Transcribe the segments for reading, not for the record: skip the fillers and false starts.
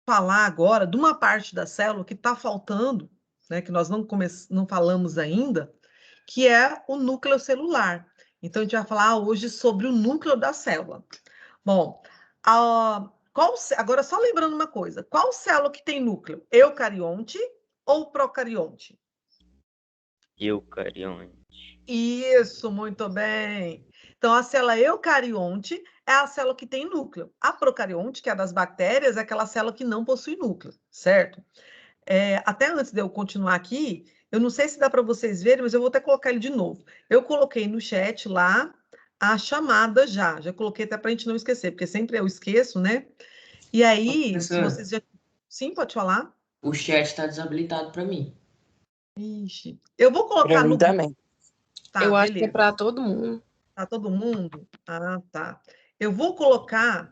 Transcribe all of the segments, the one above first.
falar agora de uma parte da célula que está faltando, né, que nós não falamos ainda, que é o núcleo celular. Então, a gente vai falar hoje sobre o núcleo da célula. Bom, agora só lembrando uma coisa, qual célula que tem núcleo? Eucarionte ou procarionte? Eucarionte. Isso, muito bem. Então, a célula eucarionte é a célula que tem núcleo. A procarionte, que é a das bactérias, é aquela célula que não possui núcleo, certo? Até antes de eu continuar aqui, eu não sei se dá para vocês verem, mas eu vou até colocar ele de novo. Eu coloquei no chat lá a chamada já coloquei até para a gente não esquecer, porque sempre eu esqueço, né? E aí, se vocês já... Sim, pode falar? O chat está desabilitado para mim. Ixi. Eu vou colocar Para mim no... também. Tá, Eu acho que é beleza. para todo mundo. Tá todo mundo? Ah, tá. Eu vou colocar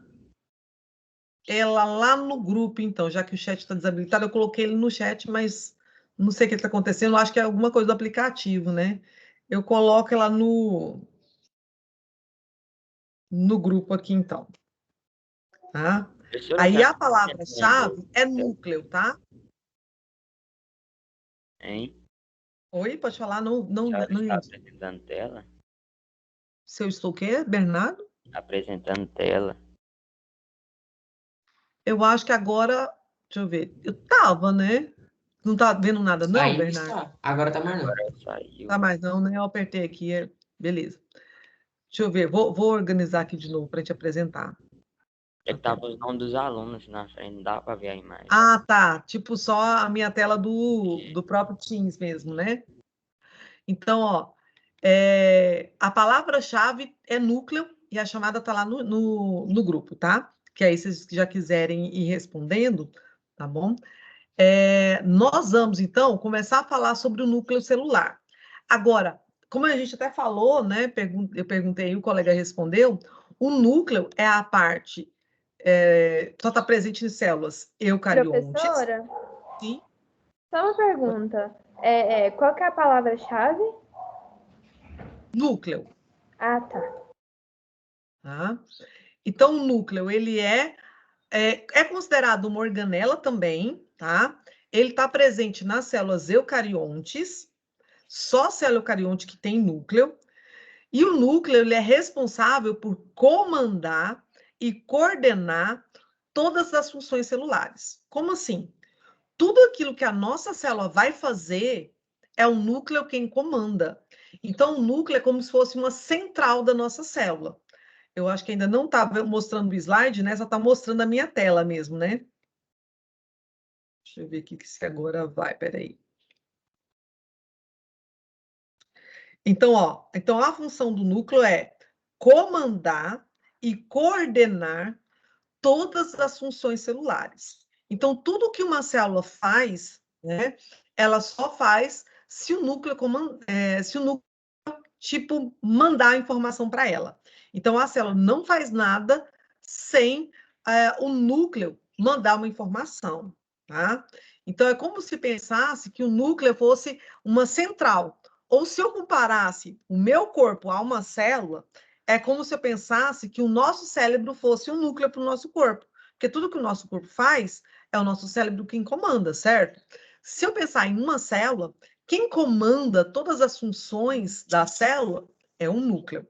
ela lá no grupo, então, já que o chat está desabilitado, eu coloquei ele no chat, mas não sei o que está acontecendo, eu acho que é alguma coisa do aplicativo, né? Eu coloco ela no grupo aqui, então. Tá? Aí a palavra-chave é núcleo, tá? Hein? Oi, pode falar? Não Está apresentando tela? Se eu estou o quê, Bernardo? Apresentando tela. Eu acho que agora... Deixa eu ver. Eu tava, né? Não tá vendo nada, não, Ainda Bernardo? está. Agora tá mais não. Agora saiu. Tá mais não, né? Eu apertei aqui, beleza. Deixa eu ver, vou organizar aqui de novo para te apresentar. É que tava os nomes dos alunos na frente, não dá para ver a imagem. Ah, tá. Tipo só a minha tela do próprio Teams mesmo, né? Então, ó, a palavra-chave é núcleo e a chamada tá lá no grupo, tá? Que aí, se vocês já quiserem ir respondendo, tá bom? Nós vamos, então, começar a falar sobre o núcleo celular. Agora, como a gente até falou, né? Eu perguntei e o colega respondeu, o núcleo é a parte só está presente em células eucariontes. Professora? Sim. Só uma pergunta. Qual que é a palavra-chave? Núcleo. Ah, tá. Tá? Então, o núcleo, ele é considerado uma organela também, tá? Ele está presente nas células eucariontes, só célula eucarionte que tem núcleo, e o núcleo ele é responsável por comandar e coordenar todas as funções celulares. Como assim? Tudo aquilo que a nossa célula vai fazer é o núcleo quem comanda. Então, o núcleo é como se fosse uma central da nossa célula. Eu acho que ainda não está mostrando o slide, né? Só está mostrando a minha tela mesmo, né? Deixa eu ver aqui se agora vai, peraí. Então, a função do núcleo é comandar e coordenar todas as funções celulares. Então, tudo que uma célula faz, né, ela só faz se o núcleo, tipo, mandar a informação para ela. Então, a célula não faz nada sem o núcleo mandar uma informação, tá? Então, é como se pensasse que o núcleo fosse uma central. Ou se eu comparasse o meu corpo a uma célula, é como se eu pensasse que o nosso cérebro fosse um núcleo para o nosso corpo. Porque tudo que o nosso corpo faz é o nosso cérebro quem comanda, certo? Se eu pensar em uma célula, quem comanda todas as funções da célula é um núcleo.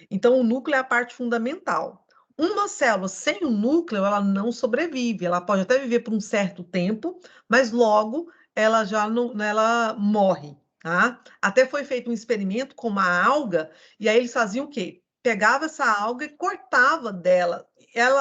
Então, o núcleo é a parte fundamental. Uma célula sem o núcleo, ela não sobrevive. Ela pode até viver por um certo tempo, mas logo ela já não, ela morre, tá? Até foi feito um experimento com uma alga, e aí eles faziam o quê? Pegava essa alga e cortava dela,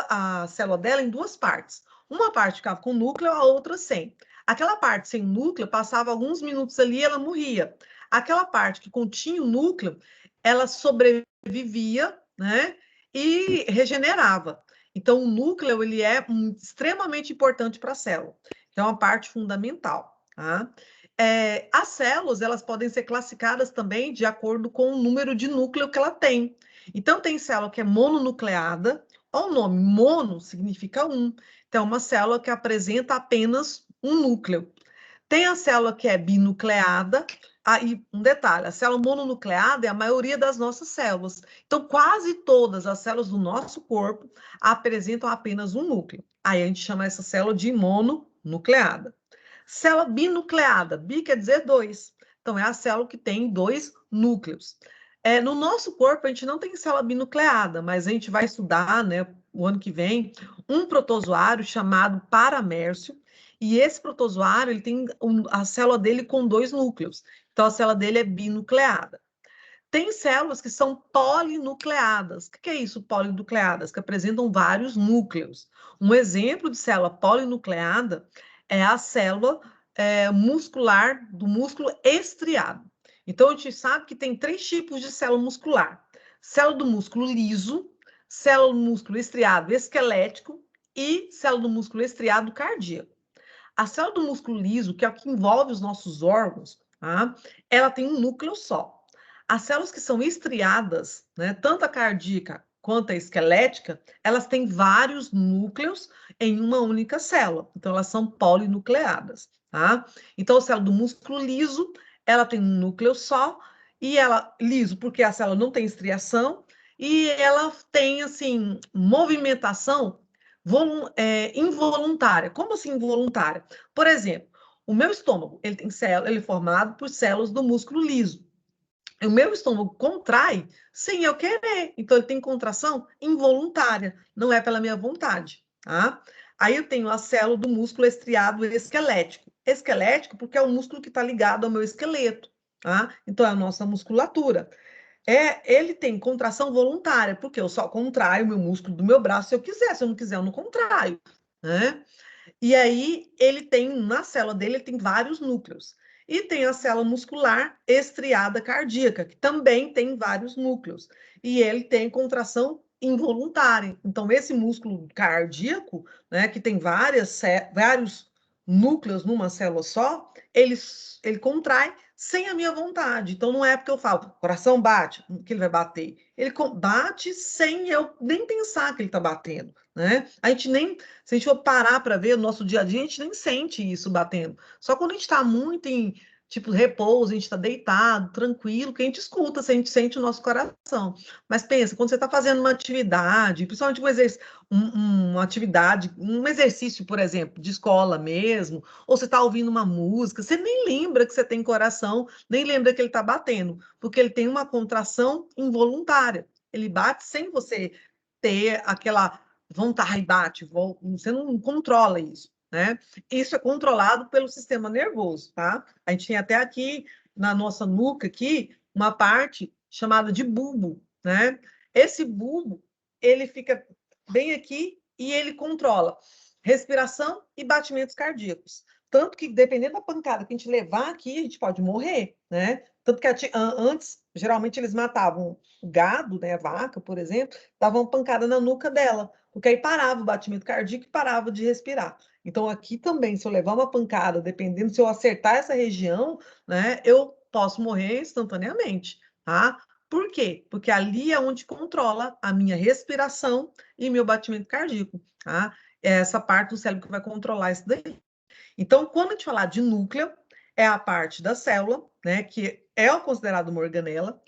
a célula dela em duas partes. Uma parte ficava com núcleo, a outra sem. Aquela parte sem núcleo, passava alguns minutos ali e ela morria. Aquela parte que continha o núcleo, ela sobrevivia, né? E regenerava. Então, o núcleo ele é extremamente importante para a célula. Então, é uma parte fundamental. Tá? As células elas podem ser classificadas também de acordo com o número de núcleo que ela tem. Então, tem célula que é mononucleada. Olha o nome, mono significa um. Então, uma célula que apresenta apenas um núcleo. Tem a célula que é binucleada. Aí, um detalhe, a célula mononucleada é a maioria das nossas células. Então, quase todas as células do nosso corpo apresentam apenas um núcleo. Aí a gente chama essa célula de mononucleada. Célula binucleada, bi quer dizer 2. Então, é a célula que tem 2 núcleos. No nosso corpo, a gente não tem célula binucleada, mas a gente vai estudar, né, o ano que vem, um protozoário chamado paramércio, e esse protozoário, ele tem a célula dele com 2 núcleos. Então, a célula dele é binucleada. Tem células que são polinucleadas. O que é isso, polinucleadas? Que apresentam vários núcleos. Um exemplo de célula polinucleada é a célula muscular do músculo estriado. Então, a gente sabe que tem 3 tipos de célula muscular. Célula do músculo liso, célula do músculo estriado esquelético e célula do músculo estriado cardíaco. A célula do músculo liso, que é o que envolve os nossos órgãos, tá? Ela tem um núcleo só. As células que são estriadas, né, tanto a cardíaca quanto a esquelética, elas têm vários núcleos em uma única célula. Então, elas são polinucleadas, tá? Então, a célula do músculo liso, ela tem um núcleo só, e ela, liso, porque a célula não tem estriação, e ela tem, assim, movimentação involuntária. Como assim involuntária? Por exemplo, o meu estômago, ele é formado por células do músculo liso. O meu estômago contrai sem eu querer. Então, ele tem contração involuntária, não é pela minha vontade, tá? Aí eu tenho a célula do músculo estriado esquelético. Esquelético porque é o músculo que está ligado ao meu esqueleto, tá? Então, é a nossa musculatura. Ele tem contração voluntária, porque eu só contraio o meu músculo do meu braço se eu quiser. Se eu não quiser, eu não contraio, né? E aí, na célula dele, ele tem vários núcleos. E tem a célula muscular estriada cardíaca, que também tem vários núcleos. E ele tem contração involuntária. Então, esse músculo cardíaco, né, que tem vários núcleos numa célula só, ele contrai sem a minha vontade. Então, não é porque eu falo, coração bate, que ele vai bater. Ele bate sem eu nem pensar que ele está batendo, né? Se a gente for parar para ver o nosso dia a dia, a gente nem sente isso batendo. Só quando a gente está muito em, tipo, repouso, a gente está deitado, tranquilo, que a gente escuta, se a gente sente o nosso coração. Mas pensa, quando você está fazendo uma atividade, principalmente uma atividade, um exercício, por exemplo, de escola mesmo, ou você está ouvindo uma música, você nem lembra que você tem coração, nem lembra que ele está batendo, porque ele tem uma contração involuntária. Ele bate sem você ter aquela vontade, bate, você não controla isso, né? Isso é controlado pelo sistema nervoso, tá? A gente tem até aqui, na nossa nuca aqui, uma parte chamada de bulbo, né? Esse bulbo, ele fica bem aqui e ele controla respiração e batimentos cardíacos. Tanto que, dependendo da pancada que a gente levar aqui, a gente pode morrer, né? Tanto que antes, geralmente, eles matavam o gado, né, a vaca, por exemplo, davam uma pancada na nuca dela, porque aí parava o batimento cardíaco e parava de respirar. Então, aqui também, se eu levar uma pancada, dependendo se eu acertar essa região, né, eu posso morrer instantaneamente, tá? Por quê? Porque ali é onde controla a minha respiração e meu batimento cardíaco, tá? É essa parte do cérebro que vai controlar isso daí. Então, quando a gente falar de núcleo, é a parte da célula, né, que é considerada uma organela,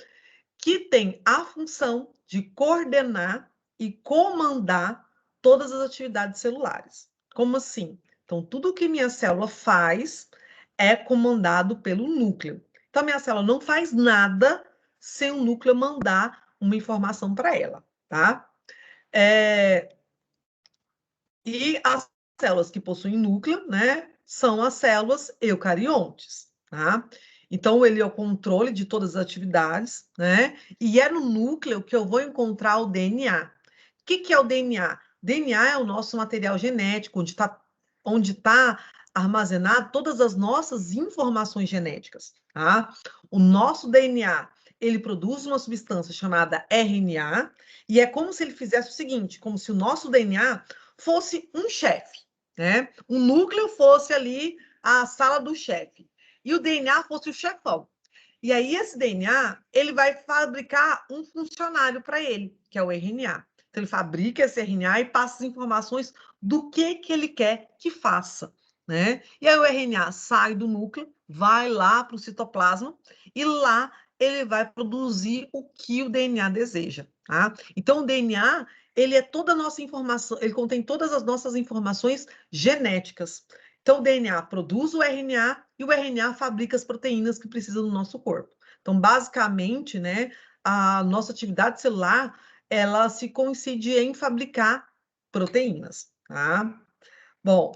que tem a função de coordenar e comandar todas as atividades celulares. Como assim? Então, tudo que minha célula faz é comandado pelo núcleo. Então, minha célula não faz nada sem o núcleo mandar uma informação para ela, tá? E as células que possuem núcleo, né, são as células eucariontes, tá? Então, ele é o controle de todas as atividades, né? E é no núcleo que eu vou encontrar o DNA. O que é o DNA? DNA é o nosso material genético, onde tá armazenado todas as nossas informações genéticas, tá? O nosso DNA, ele produz uma substância chamada RNA, e é como se ele fizesse o seguinte, como se o nosso DNA fosse um chefe, né? O núcleo fosse ali a sala do chefe e o DNA fosse o chefão. E aí esse DNA, ele vai fabricar um funcionário para ele, que é o RNA. Então ele fabrica esse RNA e passa as informações do que ele quer que faça, né? E aí o RNA sai do núcleo, vai lá para o citoplasma e lá ele vai produzir o que o DNA deseja, tá? Então o DNA, ele é toda a nossa informação, ele contém todas as nossas informações genéticas. Então o DNA produz o RNA e o RNA fabrica as proteínas que precisa do nosso corpo. Então basicamente, né, a nossa atividade celular, ela se coincide em fabricar proteínas, tá? Bom,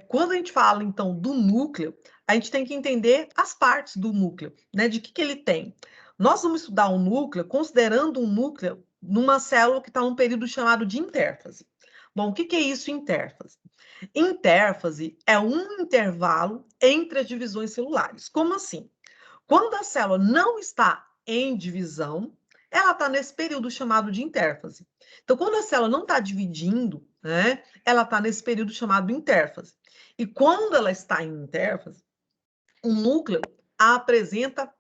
quando a gente fala, então, do núcleo, a gente tem que entender as partes do núcleo, né? De que ele tem. Nós vamos estudar o núcleo considerando um núcleo numa célula que está num período chamado de intérfase. Bom, o que é isso, intérfase? Intérfase é um intervalo entre as divisões celulares. Como assim? Quando a célula não está em divisão, ela está nesse período chamado de intérfase. Então, quando a célula não está dividindo, né, ela está nesse período chamado intérfase. E quando ela está em intérfase, o núcleo apresenta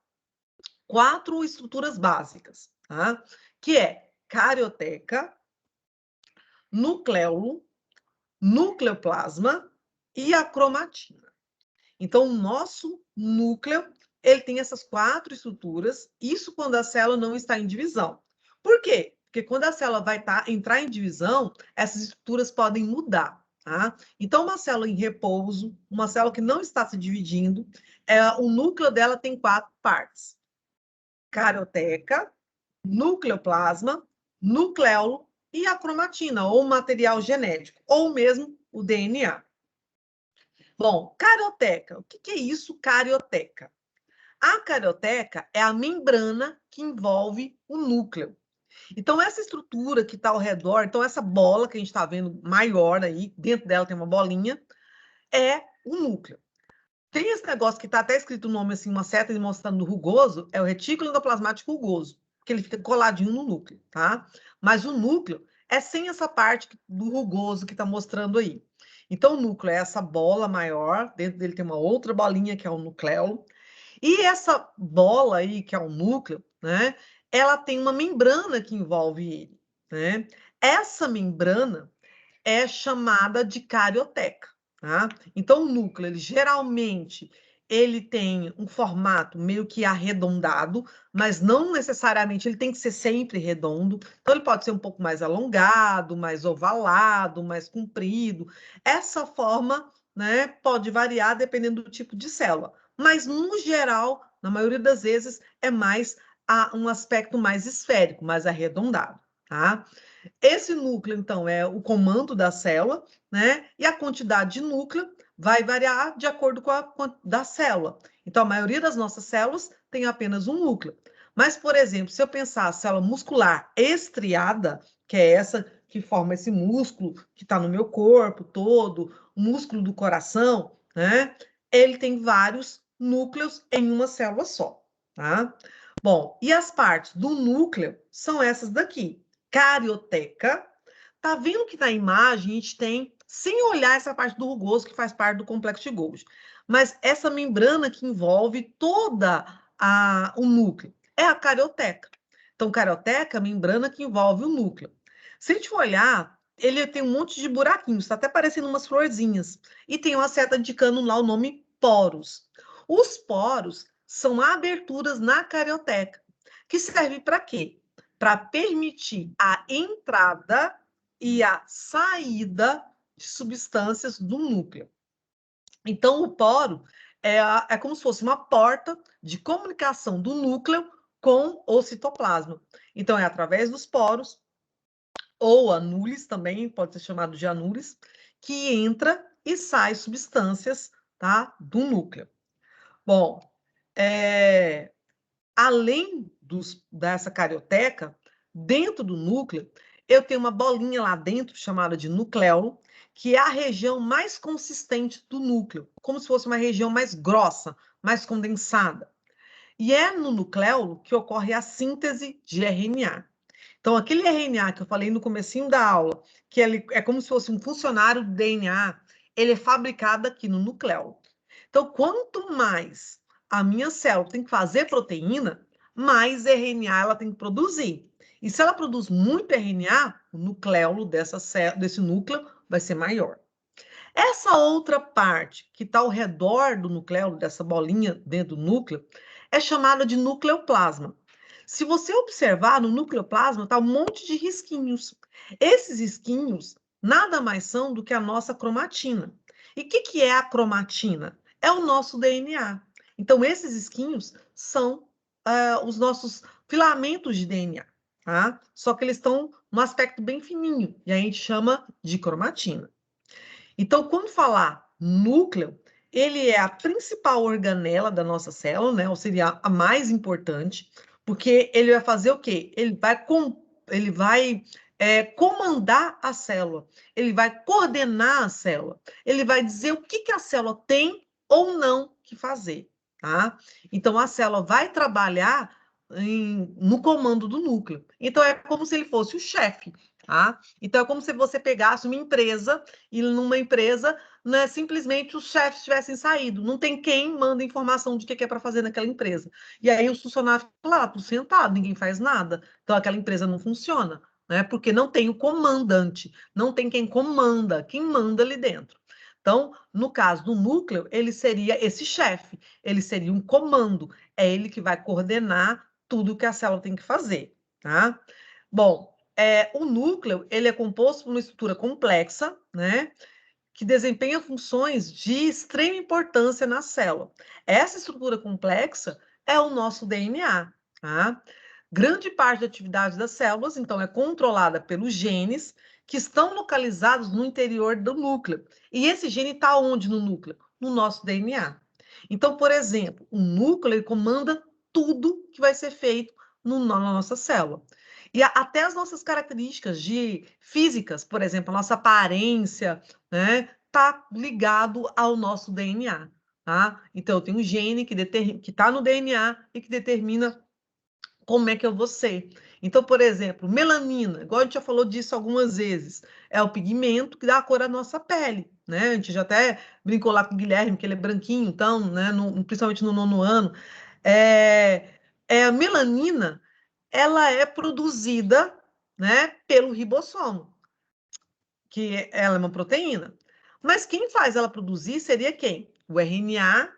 4 estruturas básicas, tá? Que é carioteca, nucleolo, nucleoplasma e a cromatina. Então, o nosso núcleo, ele tem essas 4 estruturas, isso quando a célula não está em divisão. Por quê? Porque quando a célula vai entrar em divisão, essas estruturas podem mudar, tá? Então, uma célula em repouso, uma célula que não está se dividindo, o núcleo dela tem 4 partes. Carioteca, nucleoplasma, nucleolo e a cromatina, ou material genético, ou mesmo o DNA. Bom, carioteca. O que é isso, carioteca? A carioteca é a membrana que envolve o núcleo. Então, essa estrutura que está ao redor, então essa bola que a gente está vendo maior aí, dentro dela tem uma bolinha, é o núcleo. Tem esse negócio que está até escrito o nome assim, uma seta mostrando rugoso, é o retículo endoplasmático rugoso, que ele fica coladinho no núcleo, tá? Mas o núcleo é sem essa parte do rugoso que está mostrando aí. Então, o núcleo é essa bola maior, dentro dele tem uma outra bolinha que é o nucleolo, e essa bola aí, que é o núcleo, né? Ela tem uma membrana que envolve ele, né? Essa membrana é chamada de carioteca, tá? Então, o núcleo, ele geralmente, ele tem um formato meio que arredondado, mas não necessariamente ele tem que ser sempre redondo. Então, ele pode ser um pouco mais alongado, mais ovalado, mais comprido. Essa forma, né, pode variar dependendo do tipo de célula. Mas, no geral, na maioria das vezes, é mais um aspecto mais esférico, mais arredondado, tá? Esse núcleo, então, é o comando da célula, né? E a quantidade de núcleo vai variar de acordo com a da célula. Então, a maioria das nossas células tem apenas um núcleo. Mas, por exemplo, se eu pensar a célula muscular estriada, que é essa que forma esse músculo que está no meu corpo todo, o músculo do coração, né? Ele tem vários núcleos em uma célula só, tá? Bom, e as partes do núcleo são essas daqui. Carioteca. Tá vendo que na imagem a gente tem, sem olhar essa parte do rugoso, que faz parte do complexo de Golgi, mas essa membrana que envolve toda o núcleo é a carioteca. Então, carioteca é a membrana que envolve o núcleo. Se a gente for olhar, ele tem um monte de buraquinhos, está até parecendo umas florzinhas. E tem uma seta indicando lá o nome poros. Os poros são aberturas na carioteca, que serve para quê? Para permitir a entrada e a saída de substâncias do núcleo. Então, o poro é como se fosse uma porta de comunicação do núcleo com o citoplasma. Então, é através dos poros, ou anules também, pode ser chamado de anules, que entra e sai substâncias, tá, do núcleo. Bom, além dessa carioteca, dentro do núcleo, eu tenho uma bolinha lá dentro, chamada de nucleolo, que é a região mais consistente do núcleo, como se fosse uma região mais grossa, mais condensada. E é no nucleolo que ocorre a síntese de RNA. Então, aquele RNA que eu falei no comecinho da aula, que ele é como se fosse um funcionário do DNA, ele é fabricado aqui no nucleolo. Então, quanto mais a minha célula tem que fazer proteína, mais RNA ela tem que produzir. E se ela produz muito RNA, o nucleolo desse núcleo vai ser maior. Essa outra parte que está ao redor do nucleolo, dessa bolinha dentro do núcleo, é chamada de nucleoplasma. Se você observar, no nucleoplasma está um monte de risquinhos. Esses risquinhos nada mais são do que a nossa cromatina. E o que é a cromatina? É o nosso DNA. Então, esses risquinhos são os nossos filamentos de DNA, tá? Só que eles estão num aspecto bem fininho, e a gente chama de cromatina. Então, quando falar núcleo, ele é a principal organela da nossa célula, né? Ou seria a mais importante, porque ele vai fazer o quê? Ele vai comandar a célula, ele vai coordenar a célula, ele vai dizer o que a célula tem ou não que fazer, tá? Então, a célula vai trabalhar no comando do núcleo. Então, é como se ele fosse o chefe, tá? Então, é como se você pegasse uma empresa e numa empresa, né, simplesmente os chefes tivessem saído. Não tem quem manda informação de que é para fazer naquela empresa. E aí os funcionários ficam lá, tudo sentado, ninguém faz nada. Então, aquela empresa não funciona, né? Porque não tem o comandante, não tem quem comanda, quem manda ali dentro. Então, no caso do núcleo, ele seria esse chefe, ele seria um comando, é ele que vai coordenar tudo que a célula tem que fazer, tá? Bom, o núcleo, ele é composto por uma estrutura complexa, né, que desempenha funções de extrema importância na célula. Essa estrutura complexa é o nosso DNA, tá? Grande parte da atividade das células, então, é controlada pelos genes que estão localizados no interior do núcleo. E esse gene está onde no núcleo? No nosso DNA. Então, por exemplo, o núcleo ele comanda tudo que vai ser feito na nossa célula. E até as nossas características físicas, por exemplo, a nossa aparência, né, tá ligado ao nosso DNA, tá? Então, eu tenho um gene que está no DNA e que determina como é que eu vou ser. Então, por exemplo, melanina, igual a gente já falou disso algumas vezes, é o pigmento que dá a cor à nossa pele, né? A gente já até brincou lá com o Guilherme, que ele é branquinho, então, né, principalmente no 9º ano. A melanina, ela é produzida, né, pelo ribossomo, que ela é uma proteína. Mas quem faz ela produzir seria quem? O RNA,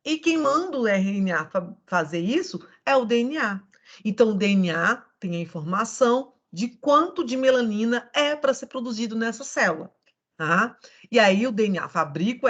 e quem manda o RNA fazer isso é o DNA. Então, o DNA tem a informação de quanto de melanina é para ser produzido nessa célula, tá? E aí o DNA fabrica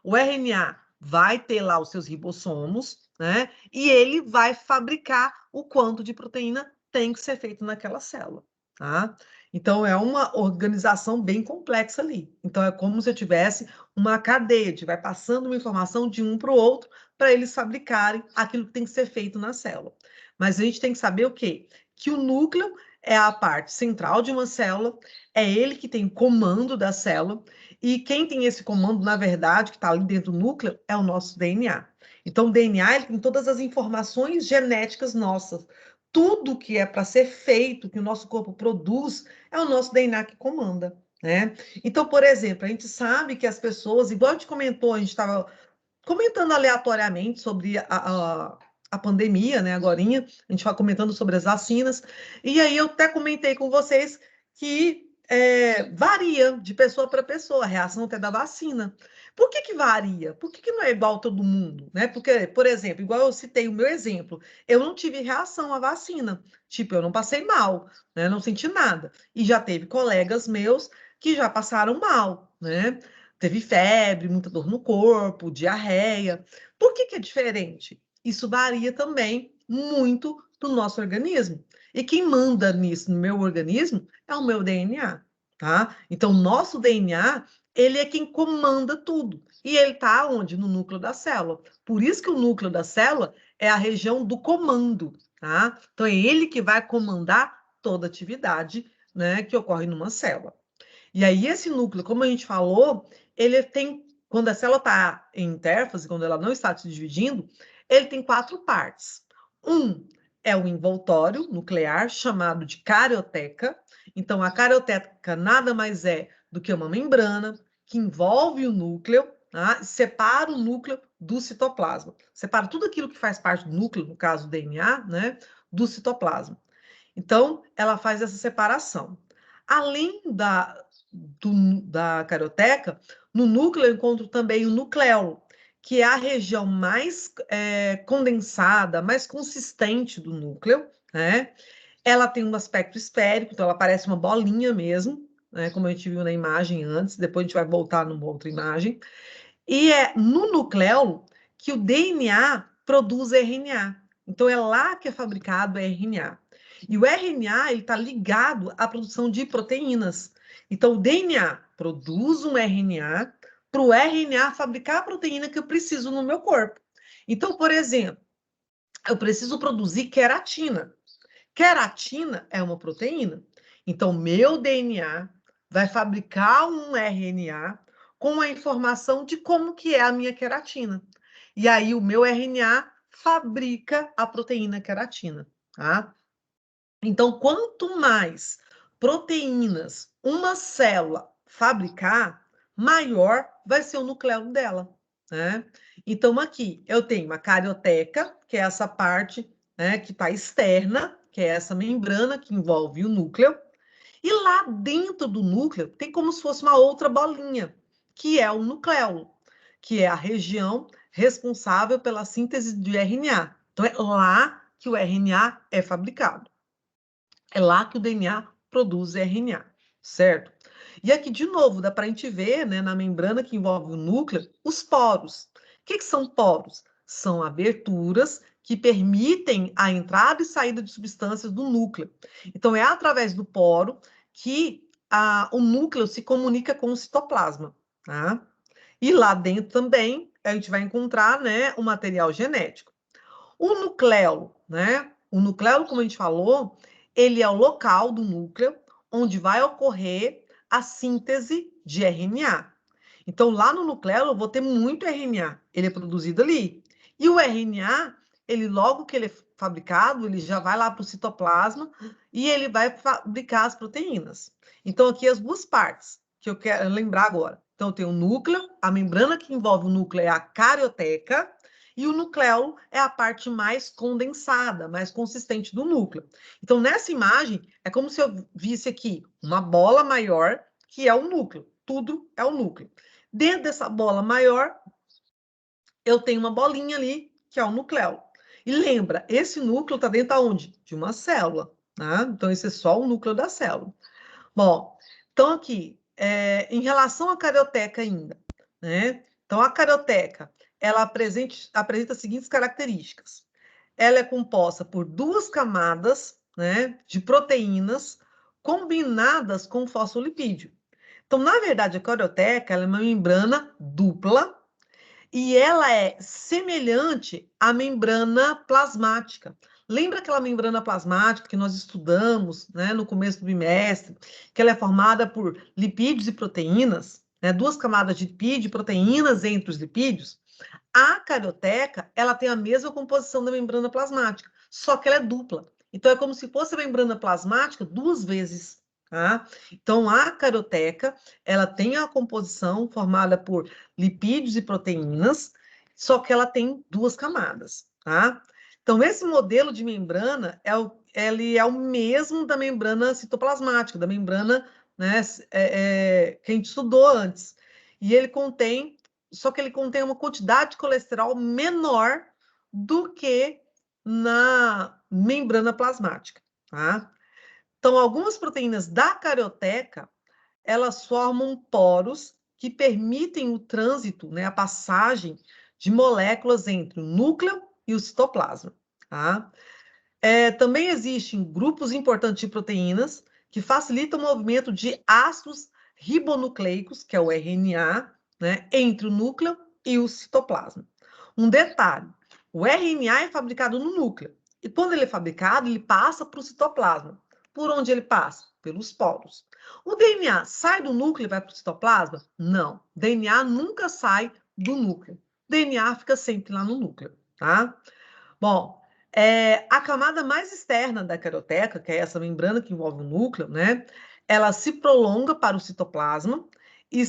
o RNA vai ter lá os seus ribossomos, né? E ele vai fabricar o quanto de proteína tem que ser feito naquela célula, tá? Então, é uma organização bem complexa ali. Então, é como se eu tivesse uma cadeia, vai passando uma informação de um para o outro para eles fabricarem aquilo que tem que ser feito na célula. Mas a gente tem que saber o quê? Que o núcleo é a parte central de uma célula, é ele que tem comando da célula, e quem tem esse comando, na verdade, que está ali dentro do núcleo, é o nosso DNA. Então, o DNA ele tem todas as informações genéticas nossas. Tudo que é para ser feito, que o nosso corpo produz, é o nosso DNA que comanda, né? Então, por exemplo, a gente sabe que as pessoas, igual a gente comentou, a gente estava comentando aleatoriamente sobre a pandemia, né, agorinha, a gente vai comentando sobre as vacinas, e aí eu até comentei com vocês que varia de pessoa para pessoa, a reação até da vacina. Por que varia? Por que não é igual a todo mundo? Né? Porque, por exemplo, igual eu citei o meu exemplo, eu não tive reação à vacina. Tipo, eu não passei mal, né? Não senti nada. E já teve colegas meus que já passaram mal, né? Teve febre, muita dor no corpo, diarreia. Por que é diferente? Isso varia também muito do nosso organismo. E quem manda nisso no meu organismo é o meu DNA, tá? Então, o nosso DNA, ele é quem comanda tudo. E ele está onde? No núcleo da célula. Por isso que o núcleo da célula é a região do comando, tá? Então, é ele que vai comandar toda atividade, né, que ocorre numa célula. E aí, esse núcleo, como a gente falou, ele tem, quando a célula está em intérfase, quando ela não está se dividindo, ele tem 4 partes. Um é o envoltório nuclear, chamado de carioteca. Então, a carioteca nada mais é do que uma membrana que envolve o núcleo, tá? Separa o núcleo do citoplasma. Separa tudo aquilo que faz parte do núcleo, no caso do DNA, né, do citoplasma. Então, ela faz essa separação. Além da carioteca, no núcleo eu encontro também o nucleolo, que é a região mais condensada, mais consistente do núcleo, né? Ela tem um aspecto esférico, então ela parece uma bolinha mesmo, né? Como a gente viu na imagem antes, depois a gente vai voltar numa outra imagem. E é no nucleolo que o DNA produz RNA. Então é lá que é fabricado o RNA. E o RNA está ligado à produção de proteínas. Então, o DNA produz um RNA para o RNA fabricar a proteína que eu preciso no meu corpo. Então, por exemplo, eu preciso produzir queratina. Queratina é uma proteína. Então, meu DNA vai fabricar um RNA com a informação de como que é a minha queratina. E aí, o meu RNA fabrica a proteína queratina, tá? Então, quanto mais proteínas uma célula fabricar, maior vai ser o núcleo dela, né? Então, aqui eu tenho uma carioteca, que é essa parte, né, que está externa, que é essa membrana que envolve o núcleo, e lá dentro do núcleo tem como se fosse uma outra bolinha, que é o nucleolo, que é a região responsável pela síntese de RNA. Então, é lá que o RNA é fabricado. É lá que o DNA produz RNA, certo? E aqui, de novo, dá para a gente ver, né, na membrana que envolve o núcleo, os poros. O que são poros? São aberturas que permitem a entrada e saída de substâncias do núcleo. Então, é através do poro que o núcleo se comunica com o citoplasma, tá? E lá dentro também a gente vai encontrar, né, o material genético. O nucleolo, né? O nucleolo, como a gente falou, ele é o local do núcleo onde vai ocorrer a síntese de RNA. Então, lá no nucleolo, eu vou ter muito RNA, ele é produzido ali. E o RNA, ele logo que ele é fabricado, ele já vai lá para o citoplasma e ele vai fabricar as proteínas. Então, aqui as duas partes que eu quero lembrar agora. Então, tem o núcleo, a membrana que envolve o núcleo é a carioteca, e o nucleolo é a parte mais condensada, mais consistente do núcleo. Então, nessa imagem, é como se eu visse aqui uma bola maior, que é o núcleo. Tudo é o núcleo. Dentro dessa bola maior, eu tenho uma bolinha ali, que é o nucleolo. E lembra, esse núcleo está dentro aonde? De uma célula. Né? Então, esse é só o núcleo da célula. Bom, então aqui, em relação à carioteca ainda, né? Então, a carioteca, ela apresenta as seguintes características. Ela é composta por duas camadas, né, de proteínas combinadas com fosfolipídio. Então, na verdade, a carioteca ela é uma membrana dupla e ela é semelhante à membrana plasmática. Lembra aquela membrana plasmática que nós estudamos, né, no começo do bimestre, que ela é formada por lipídios e proteínas, né, duas camadas de lipídio e proteínas entre os lipídios? A carioteca, ela tem a mesma composição da membrana plasmática, só que ela é dupla. Então, é como se fosse a membrana plasmática duas vezes. Tá? Então, a carioteca, ela tem a composição formada por lipídios e proteínas, só que ela tem duas camadas. Tá? Então, esse modelo de membrana, ele é o mesmo da membrana citoplasmática, da membrana, né, que a gente estudou antes. E ele contém só que ele contém uma quantidade de colesterol menor do que na membrana plasmática, tá? Então, algumas proteínas da carioteca, elas formam poros que permitem o trânsito, né, a passagem de moléculas entre o núcleo e o citoplasma, tá? Também existem grupos importantes de proteínas que facilitam o movimento de ácidos ribonucleicos, que é o RNA, né, entre o núcleo e o citoplasma. Um detalhe, o RNA é fabricado no núcleo, e quando ele é fabricado, ele passa para o citoplasma. Por onde ele passa? Pelos poros. O DNA sai do núcleo e vai para o citoplasma? Não. O DNA nunca sai do núcleo. O DNA fica sempre lá no núcleo, tá? Bom, a camada mais externa da carioteca, que é essa membrana que envolve o núcleo, né? Ela se prolonga para o citoplasma e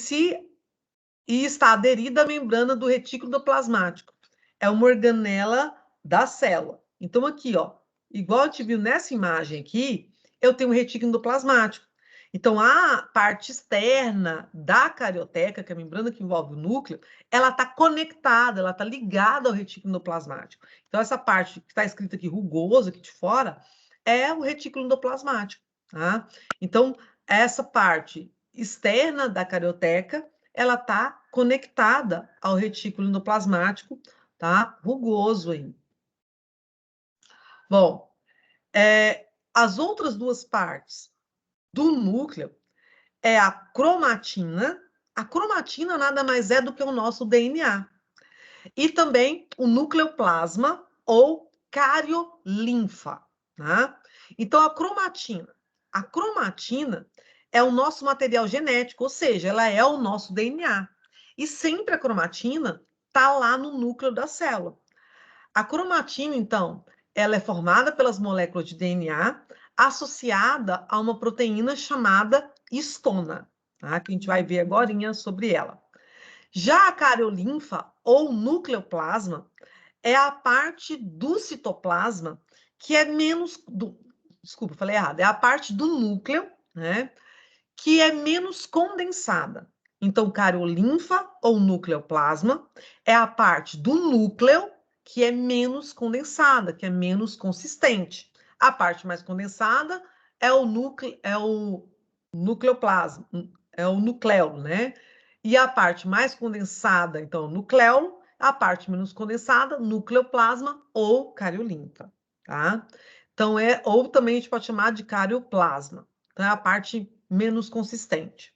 está aderida à membrana do retículo plasmático. É uma organela da célula. Então, aqui, ó, igual a gente viu nessa imagem aqui, eu tenho um retículo plasmático. Então, a parte externa da carioteca, que é a membrana que envolve o núcleo, ela está conectada, ela está ligada ao retículo endoplasmático. Então, essa parte que está escrita aqui, rugoso, aqui de fora, é o retículo endoplasmático, tá? Então, essa parte externa da carioteca, ela está conectada ao retículo endoplasmático, tá? Rugoso aí. Bom, as outras duas partes do núcleo é a cromatina. A cromatina nada mais é do que o nosso DNA. E também o nucleoplasma ou cariolinfa, tá? Então, a cromatina é o nosso material genético, ou seja, ela é o nosso DNA. E sempre a cromatina está lá no núcleo da célula. A cromatina, então, ela é formada pelas moléculas de DNA associada a uma proteína chamada histona, tá? Que a gente vai ver agora sobre ela. Já a cariolinfa, ou nucleoplasma, é a parte do citoplasma que é menos... Desculpa, falei errado. É a parte do núcleo, né? Que é menos condensada. Então, cariolinfa, ou nucleoplasma, é a parte do núcleo que é menos condensada, que é menos consistente. A parte mais condensada é o nucleoplasma, é o nucleolo, né? E a parte mais condensada, então, o nucleolo, a parte menos condensada, nucleoplasma ou cariolinfa, tá? Então, ou também a gente pode chamar de carioplasma, então é a parte menos consistente.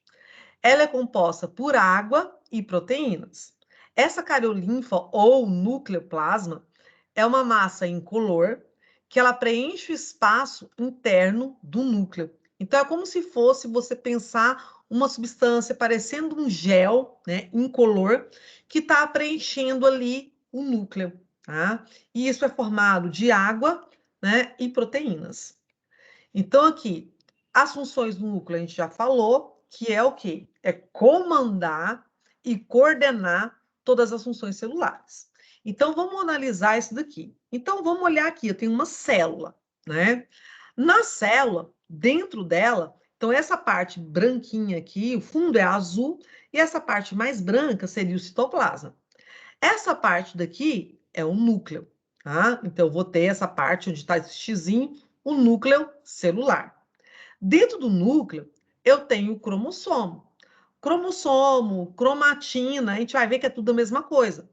Ela é composta por água e proteínas. Essa cariolinfa ou nucleoplasma é uma massa incolor que ela preenche o espaço interno do núcleo. Então, é como se fosse você pensar uma substância parecendo um gel, né, incolor, que está preenchendo ali o núcleo, tá? E isso é formado de água, né, e proteínas. Então, aqui, as funções do núcleo a gente já falou, que é o quê? É comandar e coordenar todas as funções celulares. Então, vamos analisar isso daqui. Então, vamos olhar aqui, eu tenho uma célula, né? Na célula, dentro dela, então essa parte branquinha aqui, o fundo é azul, e essa parte mais branca seria o citoplasma. Essa parte daqui é o núcleo, tá? Então, eu vou ter essa parte onde está esse xizinho, o núcleo celular. Dentro do núcleo, eu tenho o cromossomo. Cromossomo, cromatina, a gente vai ver que é tudo a mesma coisa.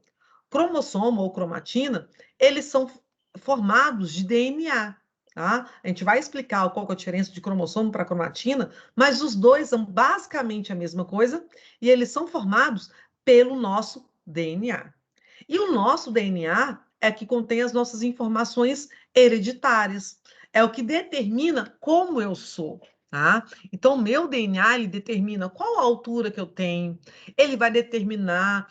Cromossomo ou cromatina, eles são formados de DNA, tá? A gente vai explicar qual que é a diferença de cromossomo para cromatina, mas os dois são basicamente a mesma coisa e eles são formados pelo nosso DNA. E o nosso DNA é que contém as nossas informações hereditárias. É o que determina como eu sou, tá? Então, o meu DNA, ele determina qual a altura que eu tenho, ele vai determinar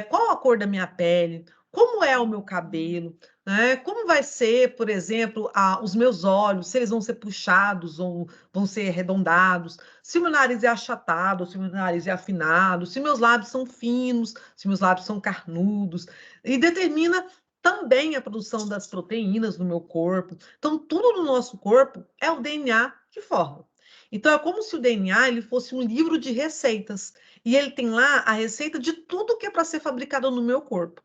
qual a cor da minha pele, como é o meu cabelo, né? Como vai ser, por exemplo, os meus olhos, se eles vão ser puxados ou vão ser arredondados, se o meu nariz é achatado, se o meu nariz é afinado, se meus lábios são finos, se meus lábios são carnudos, e determina também a produção das proteínas no meu corpo. Então, tudo no nosso corpo é o DNA que forma. Então, é como se o DNA ele fosse um livro de receitas. E ele tem lá a receita de tudo que é para ser fabricado no meu corpo.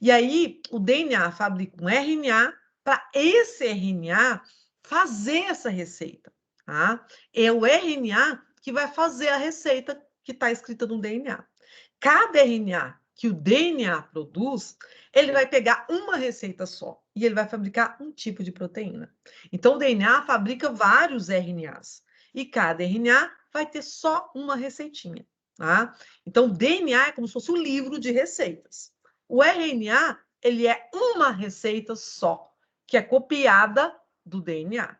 E aí, o DNA fabrica um RNA para esse RNA fazer essa receita. Tá? É o RNA que vai fazer a receita que está escrita no DNA. Cada RNA que o DNA produz, ele vai pegar uma receita só e ele vai fabricar um tipo de proteína. Então, o DNA fabrica vários RNAs e cada RNA vai ter só uma receitinha, tá? Então, o DNA é como se fosse um livro de receitas. O RNA, ele é uma receita só, que é copiada do DNA.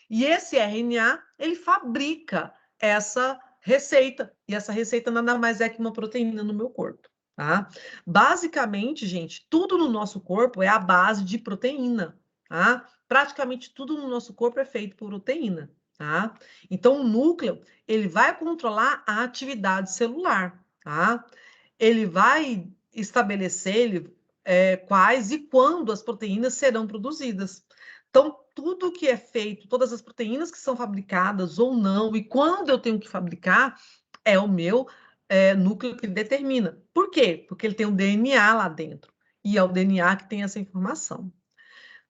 E esse RNA, ele fabrica essa receita, e essa receita nada mais é que uma proteína no meu corpo, tá? Basicamente, gente, tudo no nosso corpo é a base de proteína, tá? Praticamente tudo no nosso corpo é feito por proteína, tá? Então, o núcleo, ele vai controlar a atividade celular, tá? Ele vai estabelecer quais e quando as proteínas serão produzidas. Então, tudo que é feito, todas as proteínas que são fabricadas ou não, e quando eu tenho que fabricar, é o meu núcleo que determina. Por quê? Porque ele tem um DNA lá dentro, e é o DNA que tem essa informação.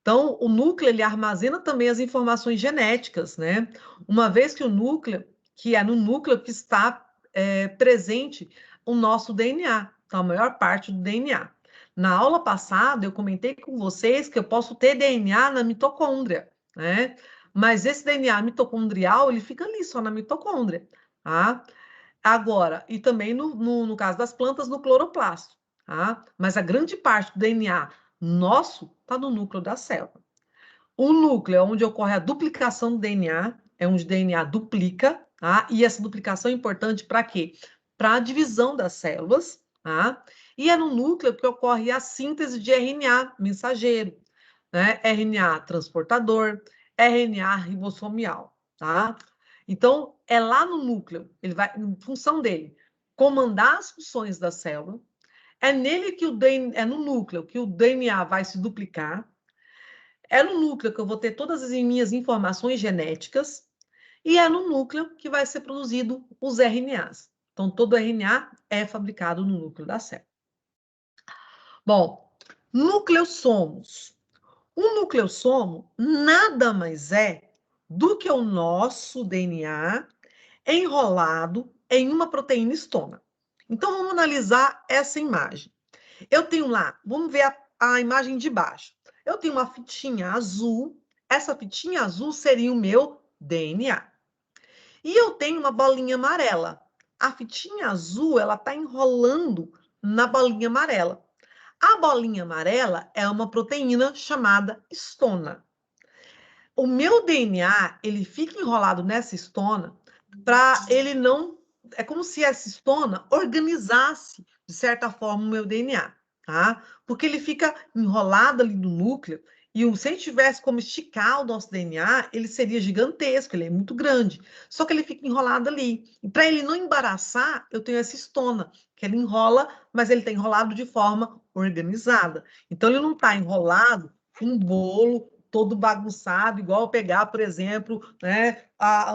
Então, o núcleo, ele armazena também as informações genéticas, né? Uma vez que o núcleo, que é no núcleo que está presente o nosso DNA, então a maior parte do DNA. Na aula passada, eu comentei com vocês que eu posso ter DNA na mitocôndria, né? Mas esse DNA mitocondrial, ele fica ali só na mitocôndria, tá? Agora, e também no caso das plantas, no cloroplasto, tá? Mas a grande parte do DNA nosso está no núcleo da célula. O núcleo é onde ocorre a duplicação do DNA, é onde o DNA duplica, tá? E essa duplicação é importante para quê? Para a divisão das células, tá? E é no núcleo que ocorre a síntese de RNA mensageiro, né? RNA transportador, RNA ribossomial, tá? Então, é lá no núcleo, ele vai, em função dele, comandar as funções da célula, é nele que é no núcleo que o DNA vai se duplicar, é no núcleo que eu vou ter todas as minhas informações genéticas, e é no núcleo que vai ser produzido os RNAs. Então, todo RNA é fabricado no núcleo da célula. Bom, nucleossomos. O nucleossomo nada mais é do que o nosso DNA enrolado em uma proteína histona. Então, vamos analisar essa imagem. Eu tenho lá, vamos ver a imagem de baixo. Eu tenho uma fitinha azul, essa fitinha azul seria o meu DNA. E eu tenho uma bolinha amarela. A fitinha azul, ela está enrolando na bolinha amarela. A bolinha amarela é uma proteína chamada histona. O meu DNA, ele fica enrolado nessa histona para ele não... É como se essa histona organizasse, de certa forma, o meu DNA, tá? Porque ele fica enrolado ali no núcleo e se a gente tivesse como esticar o nosso DNA, ele seria gigantesco, ele é muito grande. Só que ele fica enrolado ali. E para ele não embaraçar, eu tenho essa histona, que ele enrola, mas ele está enrolado de forma organizada. Então, ele não está enrolado um bolo todo bagunçado, igual eu pegar, por exemplo, né,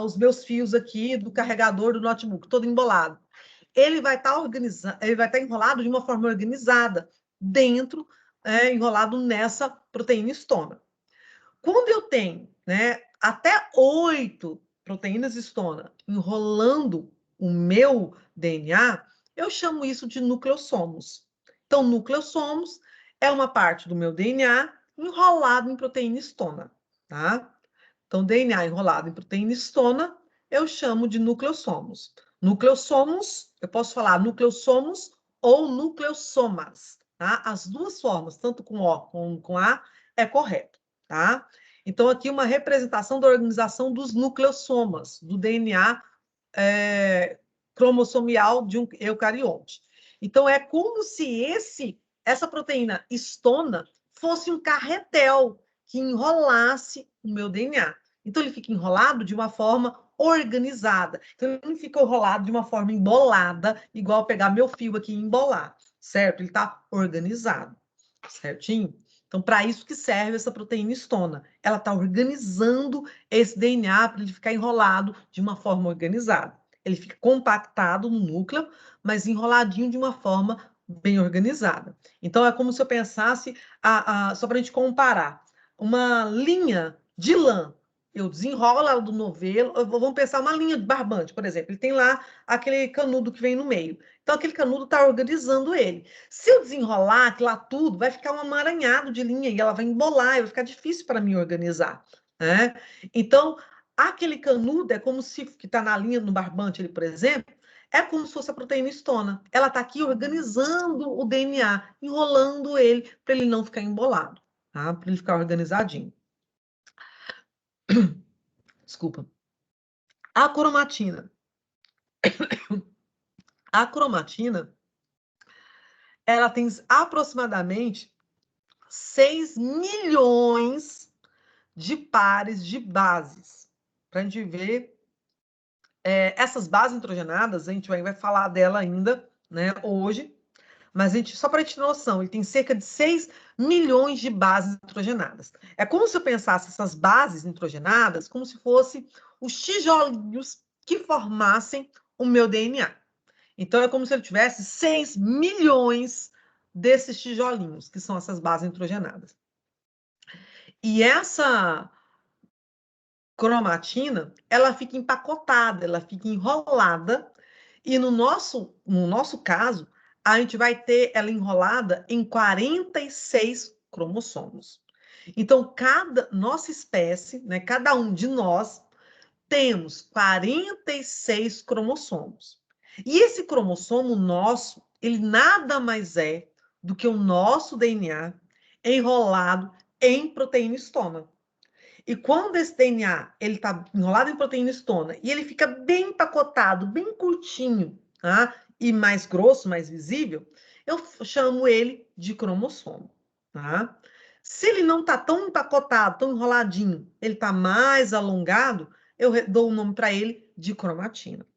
os meus fios aqui do carregador do notebook, todo embolado. Ele vai estar ele vai estar enrolado de uma forma organizada, dentro, enrolado nessa proteína histona. Quando eu tenho, né, até 8 proteínas histona enrolando o meu DNA, eu chamo isso de nucleossomos. Então, nucleossomos é uma parte do meu DNA enrolado em proteína histona, tá? Então, DNA enrolado em proteína histona, eu chamo de nucleossomos. Nucleossomos, eu posso falar nucleossomos ou nucleossomas, tá? As duas formas, tanto com O como com A, é correto, tá? Então, aqui uma representação da organização dos nucleossomas, do DNA cromossomial de um eucarionte. Então, é como se essa proteína histona fosse um carretel que enrolasse o meu DNA. Então, ele fica enrolado de uma forma organizada. Então, ele não fica enrolado de uma forma embolada, igual pegar meu fio aqui e embolar, certo? Ele está organizado, certinho? Então, para isso que serve essa proteína histona. Ela está organizando esse DNA para ele ficar enrolado de uma forma organizada. Ele fica compactado no núcleo, mas enroladinho de uma forma bem organizada. Então, é como se eu pensasse, só para a gente comparar, uma linha de lã. Eu desenrolo ela do novelo, vamos pensar uma linha de barbante, por exemplo. Ele tem lá aquele canudo que vem no meio. Então, aquele canudo está organizando ele. Se eu desenrolar aquilo lá tudo, vai ficar um amaranhado de linha e ela vai embolar, e vai ficar difícil para mim organizar, né? Então, aquele canudo é como se, que está na linha no barbante, ele, por exemplo, é como se fosse a proteína histona. Ela está aqui organizando o DNA, enrolando ele para ele não ficar embolado, tá? Para ele ficar organizadinho. Desculpa. A cromatina. A cromatina, ela tem aproximadamente 6 milhões de pares de bases. Para a gente ver, essas bases nitrogenadas, a gente vai falar dela ainda, né, hoje, mas só para a gente ter noção, ele tem cerca de 6 milhões de bases nitrogenadas. É como se eu pensasse essas bases nitrogenadas como se fossem os tijolinhos que formassem o meu DNA. Então, é como se ele tivesse 6 milhões desses tijolinhos, que são essas bases nitrogenadas. E essa cromatina, ela fica empacotada, ela fica enrolada, e no nosso caso, a gente vai ter ela enrolada em 46 cromossomos. Então, nossa espécie, né, cada um de nós, temos 46 cromossomos. E esse cromossomo nosso, ele nada mais é do que o nosso DNA enrolado em proteína histona. E quando esse DNA ele está enrolado em proteína histona e ele fica bem empacotado, bem curtinho, tá? E mais grosso, mais visível, eu chamo ele de cromossomo. Tá? Se ele não está tão empacotado, tão enroladinho, ele está mais alongado, eu dou o nome para ele de cromatina.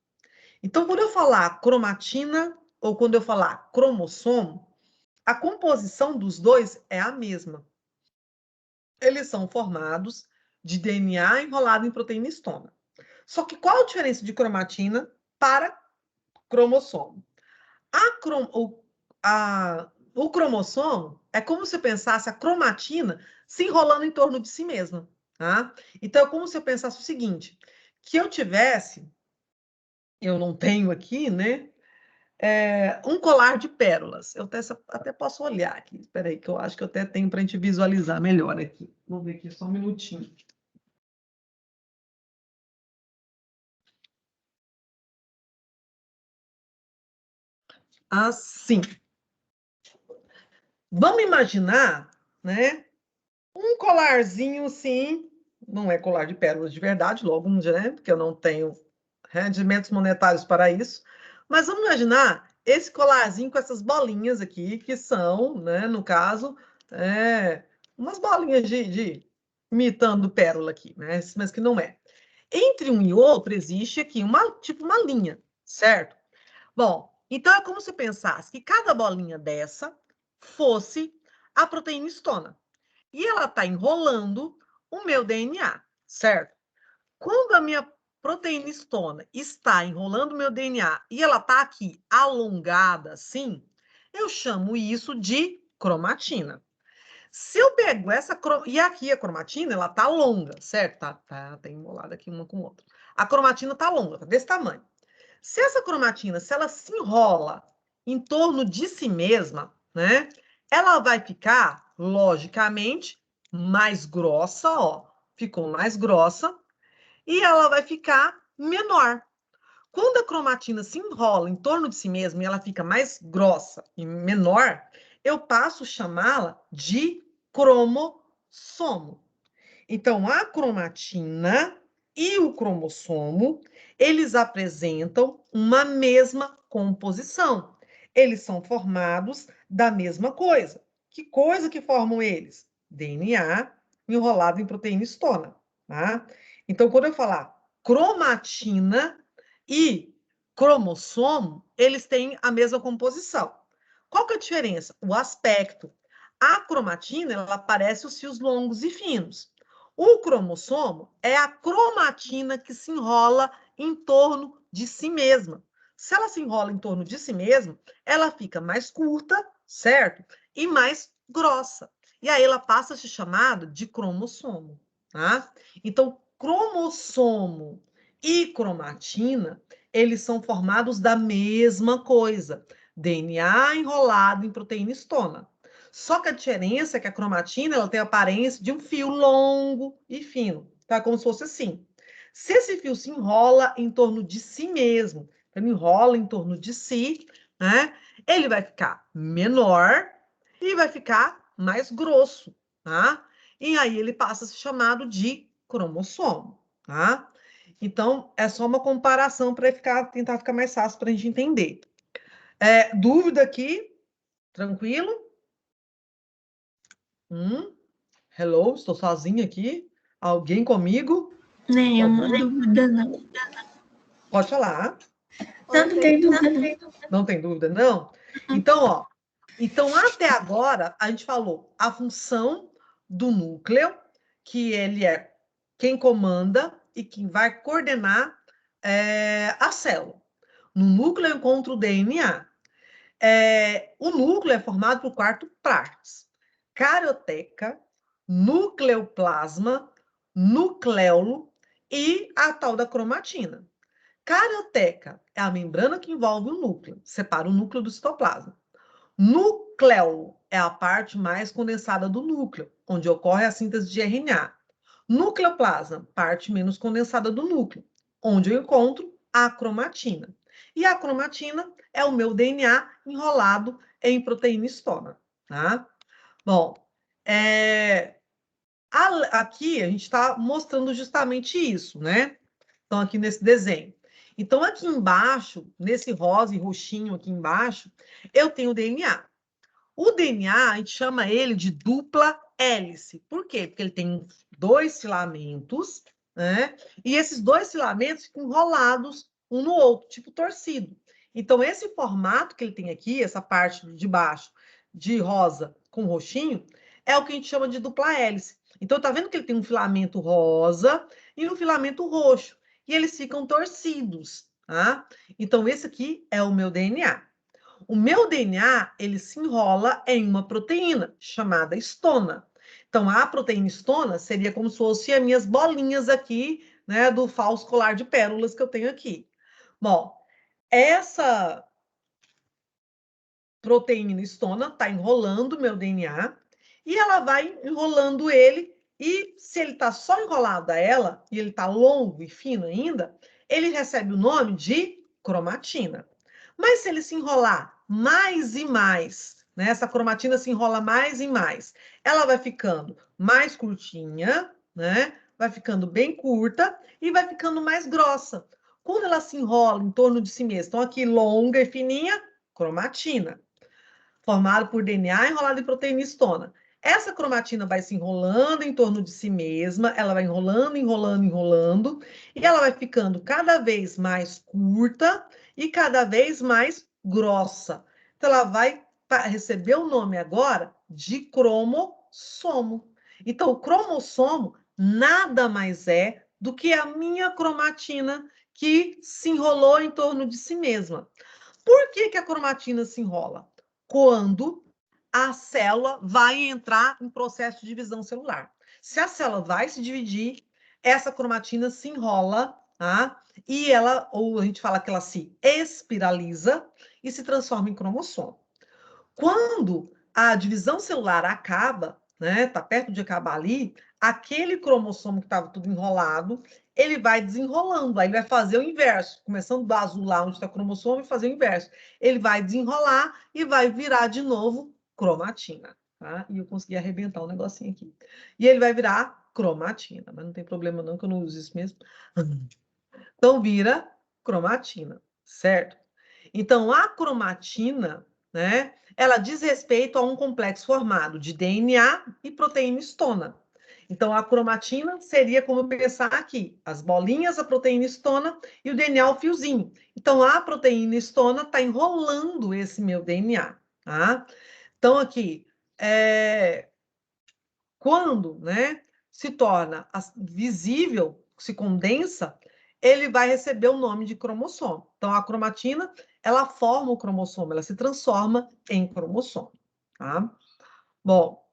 Então, quando eu falar cromatina ou quando eu falar cromossomo, a composição dos dois é a mesma. Eles são formados de DNA enrolado em proteína histona. Só que qual a diferença de cromatina para cromossomo? O cromossomo é como se eu pensasse a cromatina se enrolando em torno de si mesma. Tá? Então, é como se eu pensasse o seguinte, que eu não tenho aqui, né? Um colar de pérolas. Eu até posso olhar aqui. Espera aí, que eu acho que eu até tenho para a gente visualizar melhor aqui. Vamos ver aqui só um minutinho. Assim. Vamos imaginar, né? Um colarzinho, sim. Não é colar de pérolas de verdade, logo, né? Porque eu não tenho rendimentos monetários para isso. Mas vamos imaginar esse colarzinho com essas bolinhas aqui, que são, né, no caso, umas bolinhas de imitando pérola aqui, né? Mas que não é. Entre um e outro existe aqui tipo uma linha, certo? Bom, então é como se pensasse que cada bolinha dessa fosse a proteína histona. E ela está enrolando o meu DNA, certo? Quando a minha proteína histona está enrolando o meu DNA e ela está aqui alongada assim, eu chamo isso de cromatina. Se eu pego essa... E aqui a cromatina, ela está longa, certo? Tá enrolada aqui uma com a outra. A cromatina está longa, tá desse tamanho. Se essa cromatina, se ela se enrola em torno de si mesma, né? Ela vai ficar, logicamente, mais grossa, ó. Ficou mais grossa. E ela vai ficar menor. Quando a cromatina se enrola em torno de si mesma e ela fica mais grossa e menor, eu passo a chamá-la de cromossomo. Então, a cromatina e o cromossomo, eles apresentam uma mesma composição. Eles são formados da mesma coisa. Que coisa que formam eles? DNA enrolado em proteína histona. Tá? Então, quando eu falar cromatina e cromossomo, eles têm a mesma composição. Qual que é a diferença? O aspecto. A cromatina, ela parece os fios longos e finos. O cromossomo é a cromatina que se enrola em torno de si mesma. Se ela se enrola em torno de si mesma, ela fica mais curta, certo? E mais grossa. E aí ela passa a ser chamada de cromossomo, tá? Então, cromossomo e cromatina, eles são formados da mesma coisa. DNA enrolado em proteína histona. Só que a diferença é que a cromatina ela tem a aparência de um fio longo e fino, tá? Como se fosse assim. Se esse fio se enrola em torno de si mesmo, então enrola em torno de si, né? Ele vai ficar menor e vai ficar mais grosso, tá? E aí ele passa a ser chamado de cromossomo, tá? Então, é só uma comparação para tentar ficar mais fácil para a gente entender. Dúvida aqui? Tranquilo? Hello, estou sozinha aqui. Alguém comigo? Nenhuma dúvida, não. Pode falar. Não tem dúvida, não. Não tem dúvida, não? Então, ó, Então, até agora, a gente falou a função do núcleo, que ele é quem comanda e quem vai coordenar a célula. No núcleo eu encontro o DNA. O núcleo é formado por 4 partes: carioteca, nucleoplasma, nucleolo e a tal da cromatina. Carioteca é a membrana que envolve o núcleo, separa o núcleo do citoplasma. Nucleolo é a parte mais condensada do núcleo, onde ocorre a síntese de RNA. Nucleoplasma, parte menos condensada do núcleo, onde eu encontro a cromatina. E a cromatina é o meu DNA enrolado em proteína histona, tá? Bom, aqui a gente está mostrando justamente isso, né? Então, aqui nesse desenho. Então, aqui embaixo, nesse rosa e roxinho aqui embaixo, eu tenho o DNA. O DNA, a gente chama ele de dupla hélice. Por quê? Porque ele tem 2 filamentos, né? E esses 2 filamentos ficam enrolados um no outro, tipo torcido. Então, esse formato que ele tem aqui, essa parte de baixo de rosa com roxinho, é o que a gente chama de dupla hélice. Então, tá vendo que ele tem um filamento rosa e um filamento roxo. E eles ficam torcidos, tá? Então, esse aqui é o meu DNA. O meu DNA, ele se enrola em uma proteína chamada histona. Então, a proteína histona seria como se fossem as minhas bolinhas aqui, né, do falso colar de pérolas que eu tenho aqui. Bom, essa proteína histona está enrolando o meu DNA e ela vai enrolando ele, e se ele está só enrolado a ela, e ele está longo e fino ainda, ele recebe o nome de cromatina. Mas se ele se enrolar mais e mais, né, essa cromatina se enrola mais e mais, ela vai ficando mais curtinha, né, vai ficando bem curta e vai ficando mais grossa. Quando ela se enrola em torno de si mesma, então aqui longa e fininha, cromatina, formado por DNA enrolado em proteína histona. Essa cromatina vai se enrolando em torno de si mesma, ela vai enrolando, enrolando, enrolando, e ela vai ficando cada vez mais curta e cada vez mais grossa. Então, ela vai receber o nome agora de cromossomo. Então, o cromossomo nada mais é do que a minha cromatina que se enrolou em torno de si mesma. Por que a cromatina se enrola? Quando a célula vai entrar em processo de divisão celular. Se a célula vai se dividir, essa cromatina se enrola, tá? E ela, ou a gente fala que ela se espiraliza e se transforma em cromossomo. Quando a divisão celular acaba, né, tá perto de acabar ali, aquele cromossomo que estava tudo enrolado, ele vai desenrolando, aí vai fazer o inverso, começando do azul lá onde está o cromossomo e fazer o inverso. Ele vai desenrolar e vai virar de novo cromatina, tá? E eu consegui arrebentar um negocinho aqui. E ele vai virar cromatina, mas não tem problema não, que eu não uso isso mesmo. Então, vira cromatina, certo? Então, a cromatina, né, ela diz respeito a um complexo formado de DNA e proteína histona. Então, a cromatina seria como pensar aqui, as bolinhas, a proteína histona e o DNA, o fiozinho. Então, a proteína histona está enrolando esse meu DNA, tá? Então, aqui, quando, né, se torna visível, se condensa, ele vai receber o nome de cromossomo. Então, a cromatina, ela forma o cromossomo, ela se transforma em cromossomo, tá? Bom,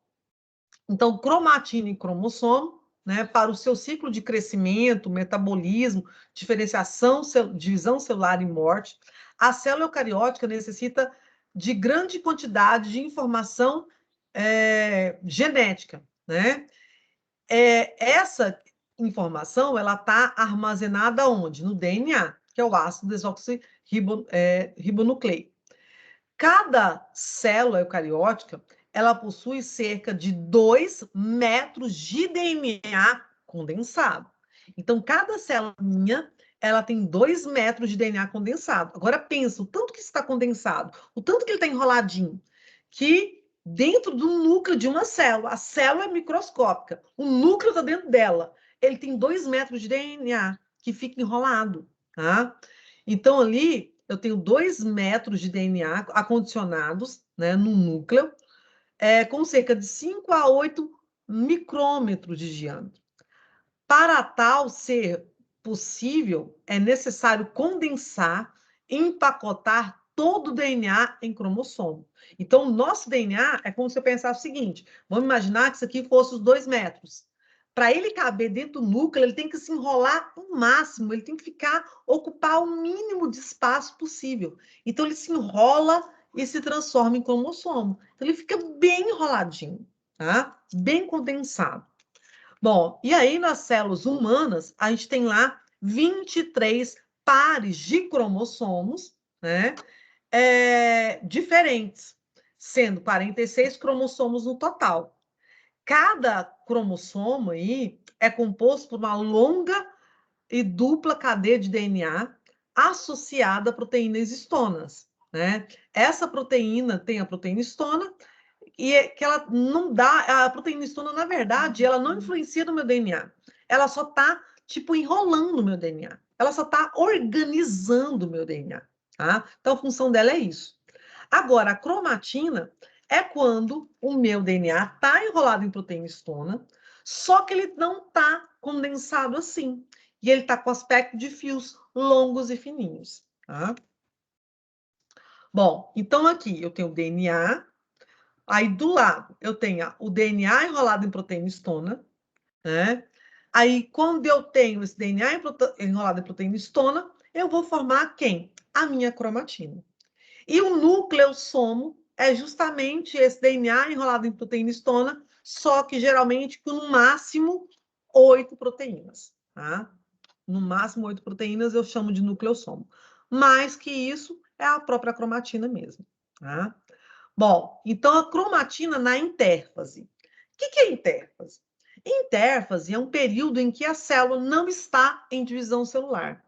então, cromatina e cromossomo, né, para o seu ciclo de crescimento, metabolismo, diferenciação, divisão celular e morte, a célula eucariótica necessita de grande quantidade de informação genética, né? Essa informação, ela está armazenada onde? No DNA, que é o ácido desoxirribonucleico. Cada célula eucariótica, ela possui cerca de 2 metros de DNA condensado. Então, cada célulinha, ela tem 2 metros de DNA condensado. Agora, pensa, o tanto que está condensado, o tanto que ele está enroladinho, que dentro do núcleo de uma célula, a célula é microscópica, o núcleo está dentro dela, ele tem 2 metros de DNA que fica enrolado, tá? Então, ali, eu tenho 2 metros de DNA acondicionados, né, no núcleo, com cerca de 5 a 8 micrômetros de diâmetro. Para tal ser possível, é necessário condensar, empacotar todo o DNA em cromossomo. Então, o nosso DNA é como se eu pensasse o seguinte: vamos imaginar que isso aqui fosse os 2 metros. Para ele caber dentro do núcleo, ele tem que se enrolar o máximo, ele tem que ocupar o mínimo de espaço possível. Então, ele se enrola e se transforma em cromossomo. Então, ele fica bem enroladinho, tá? Bem condensado. Bom, e aí nas células humanas, a gente tem lá 23 pares de cromossomos, né? Diferentes, sendo 46 cromossomos no total. Cada cromossomo aí é composto por uma longa e dupla cadeia de DNA associada a proteínas histonas, né? Essa proteína tem a proteína histona e que ela não dá, a proteína histona, na verdade, ela não influencia no meu DNA. Ela só está, tipo, enrolando o meu DNA. Ela só está organizando o meu DNA, tá? Então, a função dela é isso. Agora, a cromatina é quando o meu DNA está enrolado em proteína histona, só que ele não está condensado assim. E ele está com aspecto de fios longos e fininhos, tá? Bom, então aqui eu tenho o DNA, aí do lado eu tenho o DNA enrolado em proteína histona, né? Aí quando eu tenho esse DNA enrolado em proteína histona, eu vou formar quem? A minha cromatina. E o nucleossomo é justamente esse DNA enrolado em proteína histona, só que geralmente com no máximo 8 proteínas, tá? No máximo 8 proteínas eu chamo de nucleossomo. Mais que isso é a própria cromatina mesmo, tá? Bom, então a cromatina na intérfase. O que é intérfase? Intérfase é um período em que a célula não está em divisão celular.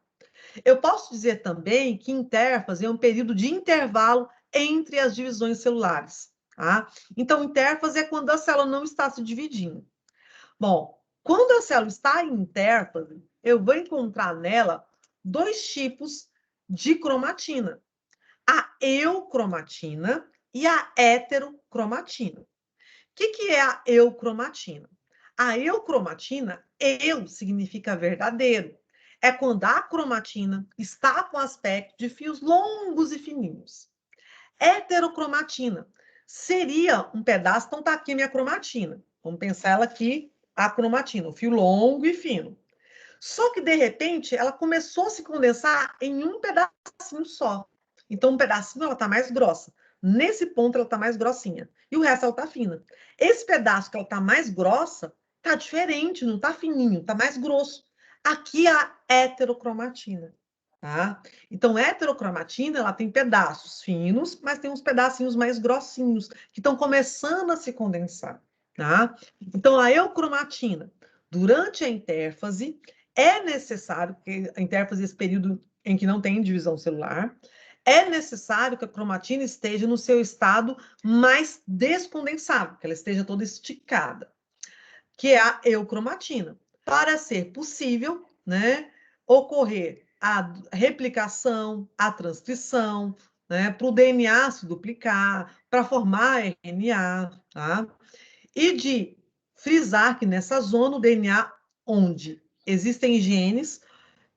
Eu posso dizer também que intérfase é um período de intervalo entre as divisões celulares, tá? Então, intérfase é quando a célula não está se dividindo. Bom, quando a célula está em intérfase, eu vou encontrar nela 2 tipos de cromatina: a eucromatina e a heterocromatina. O que é a eucromatina? A eucromatina, eu significa verdadeiro. É quando a cromatina está com aspecto de fios longos e fininhos. Heterocromatina seria um pedaço, então está aqui a minha cromatina. Vamos pensar ela aqui, a cromatina, o fio longo e fino. Só que, de repente, ela começou a se condensar em um pedacinho só. Então, um pedacinho ela está mais grossa. Nesse ponto, ela está mais grossinha. E o resto, ela está fina. Esse pedaço que ela está mais grossa, está diferente, não está fininho, está mais grosso. Aqui é a heterocromatina. Tá? Então, heterocromatina, ela tem pedaços finos, mas tem uns pedacinhos mais grossinhos, que estão começando a se condensar. Tá? Então, a eucromatina, durante a intérfase, é necessário, porque a intérfase é esse período em que não tem divisão celular, é necessário que a cromatina esteja no seu estado mais descondensado, que ela esteja toda esticada, que é a eucromatina, para ser possível, né, ocorrer a replicação, a transcrição, né, para o DNA se duplicar, para formar RNA, tá? E de frisar que nessa zona o DNA, onde existem genes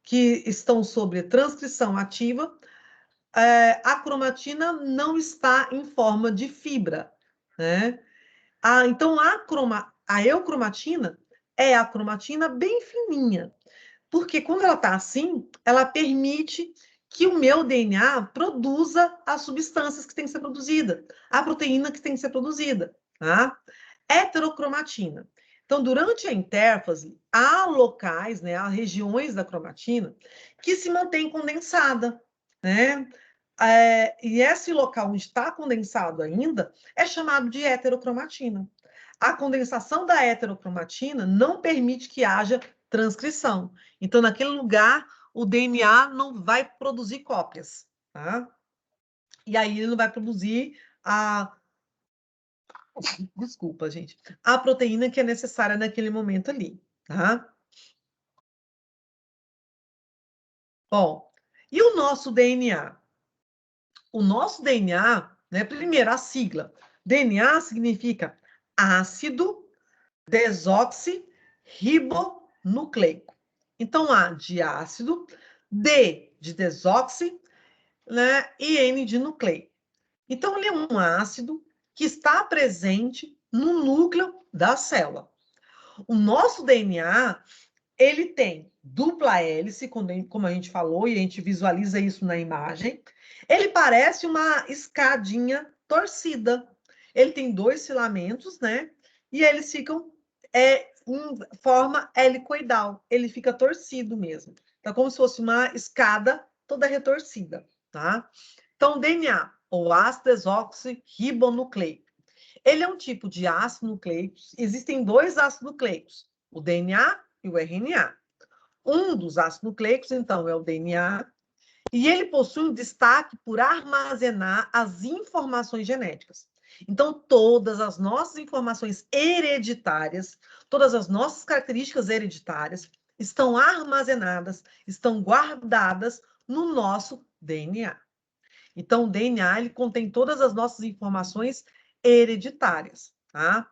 que estão sobre transcrição ativa, a cromatina não está em forma de fibra, né? Então, a eucromatina é a cromatina bem fininha, porque quando ela está assim, ela permite que o meu DNA produza as substâncias que têm que ser produzidas, a proteína que tem que ser produzida, tá? Heterocromatina. Então, durante a intérfase, há locais, né, há regiões da cromatina que se mantém condensada, né? E esse local onde está condensado ainda é chamado de heterocromatina. A condensação da heterocromatina não permite que haja transcrição. Então, naquele lugar, o DNA não vai produzir cópias, tá? E aí ele não vai produzir desculpa, gente, a proteína que é necessária naquele momento ali, tá? Bom, e o nosso DNA? o nosso DNA, né? Primeiro, a sigla. DNA significa ácido desoxirribonucleico. Então, A de ácido, D de desoxi, né? E N de nucleico. Então, ele é um ácido que está presente no núcleo da célula. O nosso DNA, ele tem dupla hélice, como a gente falou, e a gente visualiza isso na imagem. Ele parece uma escadinha torcida. Ele tem 2 filamentos, né? E eles ficam em forma helicoidal. Ele fica torcido mesmo. Então, como se fosse uma escada toda retorcida, tá? Então, DNA, ou ácido desoxirribonucleico. Ele é um tipo de ácido nucleico. Existem 2 ácidos nucleicos, o DNA e o RNA. Um dos ácidos nucleicos, então, é o DNA, e ele possui um destaque por armazenar as informações genéticas. Então, todas as nossas informações hereditárias, todas as nossas características hereditárias estão armazenadas, estão guardadas no nosso DNA. Então, o DNA, ele contém todas as nossas informações hereditárias, tá?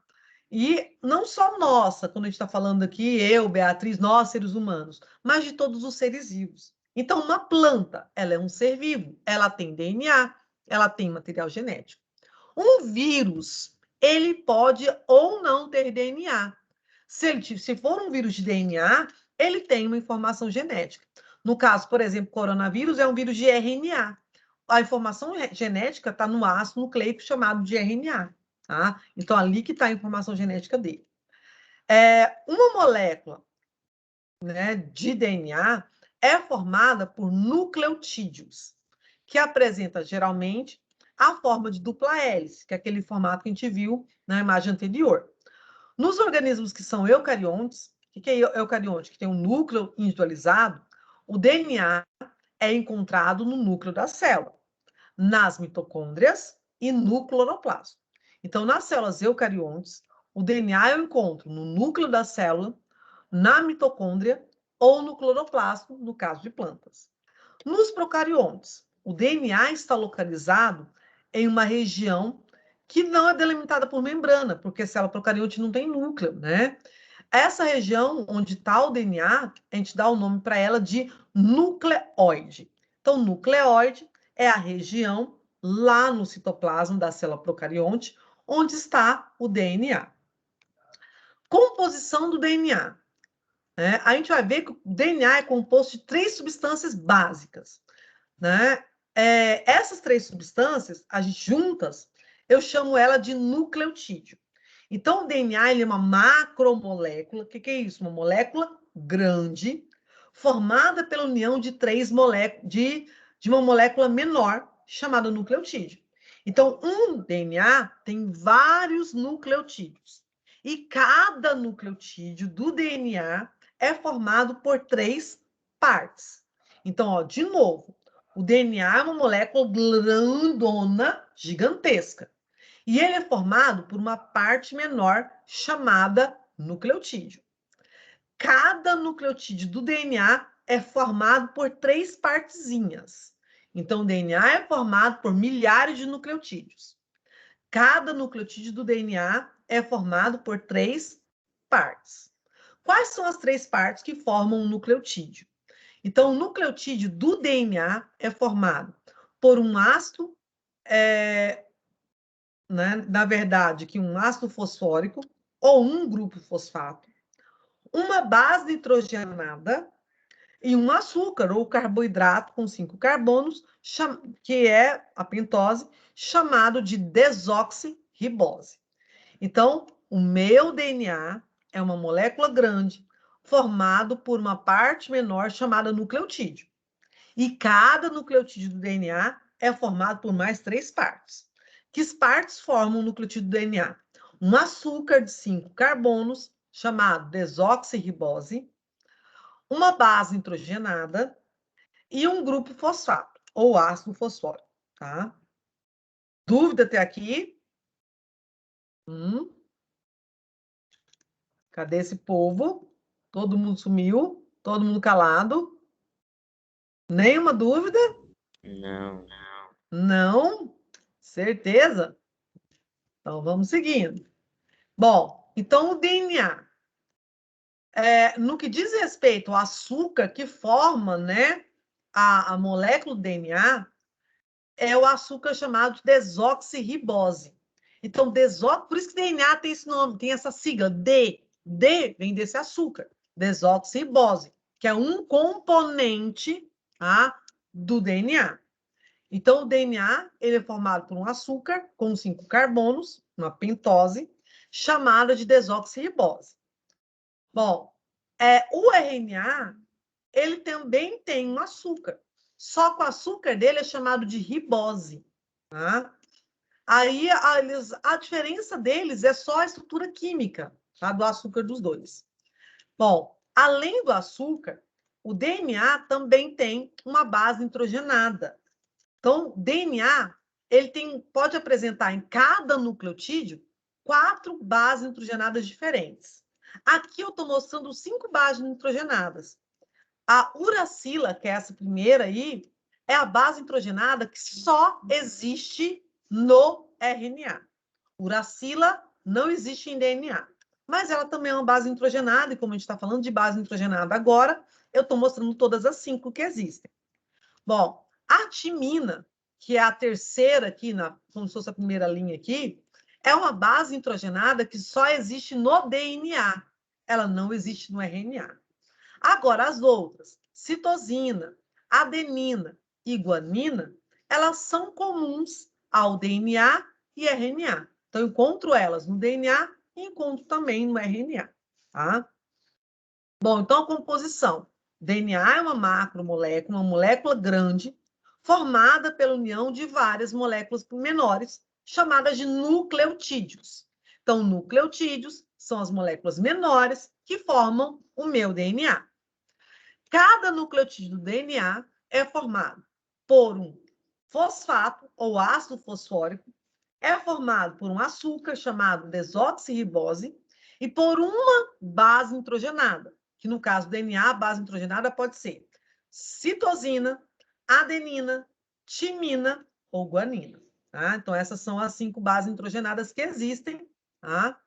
E não só nossa, quando a gente está falando aqui, eu, Beatriz, nós, seres humanos, mas de todos os seres vivos. Então, uma planta, ela é um ser vivo, ela tem DNA, ela tem material genético. Um vírus, ele pode ou não ter DNA. Se for um vírus de DNA, ele tem uma informação genética. No caso, por exemplo, coronavírus é um vírus de RNA. A informação genética está no ácido nucleico chamado de RNA. Tá? Então, ali que está a informação genética dele. Uma molécula, né, de DNA é formada por nucleotídeos, que apresenta geralmente a forma de dupla hélice, que é aquele formato que a gente viu na imagem anterior. Nos organismos que são eucariontes, o que é eucarionte? Que tem um núcleo individualizado, o DNA é encontrado no núcleo da célula, nas mitocôndrias e no cloroplasto. Então, nas células eucariontes, o DNA eu encontro no núcleo da célula, na mitocôndria ou no cloroplasto, no caso de plantas. Nos procariontes, o DNA está localizado em uma região que não é delimitada por membrana, porque a célula procarionte não tem núcleo, né? Essa região onde está o DNA, a gente dá o nome para ela de nucleóide. Então, nucleóide é a região lá no citoplasma da célula procarionte, onde está o DNA. Composição do DNA. Né? A gente vai ver que o DNA é composto de 3 substâncias básicas. Né? Essas 3 substâncias, a gente juntas, eu chamo ela de nucleotídeo. Então, o DNA ele é uma macromolécula. O que é isso? Uma molécula grande, formada pela união de 3 moléculas, de uma molécula menor, chamada nucleotídeo. Então, um DNA tem vários nucleotídeos. E cada nucleotídeo do DNA é formado por 3 partes. Então, ó, de novo, o DNA é uma molécula grandona, gigantesca. E ele é formado por uma parte menor chamada nucleotídeo. Cada nucleotídeo do DNA é formado por 3 partezinhas. Então, o DNA é formado por milhares de nucleotídeos. Cada nucleotídeo do DNA é formado por 3 partes. Quais são as 3 partes que formam um nucleotídeo? Então, o nucleotídeo do DNA é formado por um ácido, né, na verdade, que um ácido fosfórico ou um grupo fosfato, uma base nitrogenada e um açúcar ou carboidrato com 5 carbonos, que é a pentose, chamado de desoxirribose. Então, o meu DNA é uma molécula grande, formado por uma parte menor chamada nucleotídeo. E cada nucleotídeo do DNA é formado por mais 3 partes. Que partes formam o nucleotídeo do DNA? Um açúcar de 5 carbonos, chamado desoxirribose, uma base nitrogenada e um grupo fosfato, ou ácido fosfórico, tá? Dúvida até aqui? Cadê esse povo? Todo mundo sumiu? Todo mundo calado? Nenhuma dúvida? Não. Não? Certeza? Então, vamos seguindo. Bom, então o DNA, no que diz respeito ao açúcar que forma, né, a molécula do DNA, é o açúcar chamado de desoxirribose. Então, por isso que DNA tem esse nome, tem essa sigla, D. D vem desse açúcar, desoxirribose, que é um componente, tá, do DNA. Então, o DNA ele é formado por um açúcar com 5 carbonos, uma pentose, chamada de desoxirribose. Bom, o RNA, ele também tem um açúcar, só que o açúcar dele é chamado de ribose, tá? Aí, a diferença deles é só a estrutura química, tá? Do açúcar dos dois. Bom, além do açúcar, o DNA também tem uma base nitrogenada. Então, DNA, ele pode apresentar em cada nucleotídeo 4 bases nitrogenadas diferentes. Aqui eu estou mostrando 5 bases nitrogenadas. A uracila, que é essa primeira aí, é a base nitrogenada que só existe no RNA. Uracila não existe em DNA, mas ela também é uma base nitrogenada, e como a gente está falando de base nitrogenada agora, eu estou mostrando todas as 5 que existem. Bom, a timina, que é a terceira aqui, como se fosse a primeira linha aqui, é uma base nitrogenada que só existe no DNA. Ela não existe no RNA. Agora, as outras, citosina, adenina e guanina, elas são comuns ao DNA e RNA. Então, eu encontro elas no DNA e encontro também no RNA. Tá? Bom, então a composição. DNA é uma macromolécula, uma molécula grande, formada pela união de várias moléculas menores, chamadas de nucleotídeos. Então, nucleotídeos são as moléculas menores que formam o meu DNA. Cada nucleotídeo do DNA é formado por um fosfato ou ácido fosfórico, é formado por um açúcar chamado desoxirribose e por uma base nitrogenada, que no caso do DNA, a base nitrogenada pode ser citosina, adenina, timina ou guanina. Tá? Então, essas são as 5 bases nitrogenadas que existem. Tá?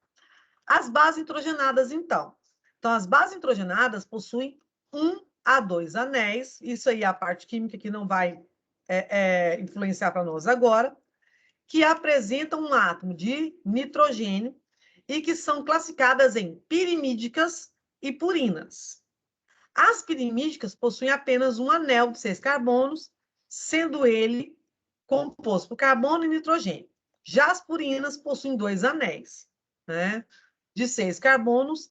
As bases nitrogenadas, então. Então, as bases nitrogenadas possuem 1 a 2 anéis, isso aí é a parte química que não vai influenciar para nós agora, que apresentam um átomo de nitrogênio e que são classificadas em pirimídicas e purinas. As pirimídicas possuem apenas um anel de 6 carbonos, sendo ele composto por carbono e nitrogênio. Já as purinas possuem 2 anéis, né, de 6 carbonos.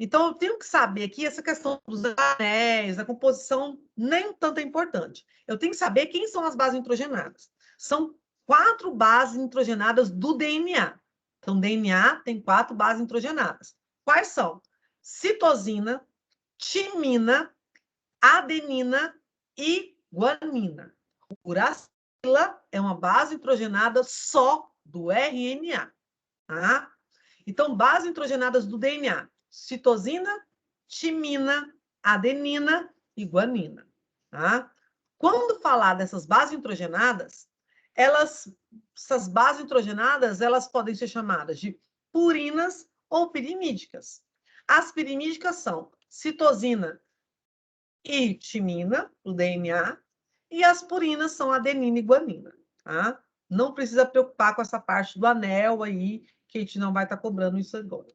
Então, eu tenho que saber aqui essa questão dos anéis, a composição, nem tanto é importante. Eu tenho que saber quem são as bases nitrogenadas. São 4 bases nitrogenadas do DNA. Então, DNA tem 4 bases nitrogenadas. Quais são? Citosina, timina, adenina e guanina. Uracila é uma base nitrogenada só do RNA. Tá? Então, bases nitrogenadas do DNA: citosina, timina, adenina e guanina. Tá? Quando falar dessas bases nitrogenadas, essas bases nitrogenadas, elas podem ser chamadas de purinas ou pirimídicas. As pirimídicas são citosina e timina, do DNA, e as purinas são adenina e guanina. Tá? Não precisa preocupar com essa parte do anel aí, que a gente não vai estar cobrando isso agora.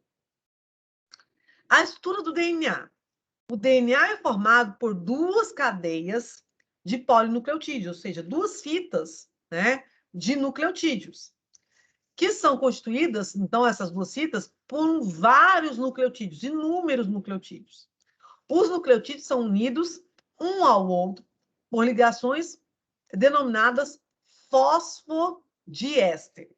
A estrutura do DNA. O DNA é formado por 2 cadeias de polinucleotídeos, ou seja, 2 fitas, né, de nucleotídeos, que são constituídas, então, essas 2 fitas, por vários nucleotídeos, inúmeros nucleotídeos. Os nucleotídeos são unidos um ao outro por ligações denominadas fosfodiéster.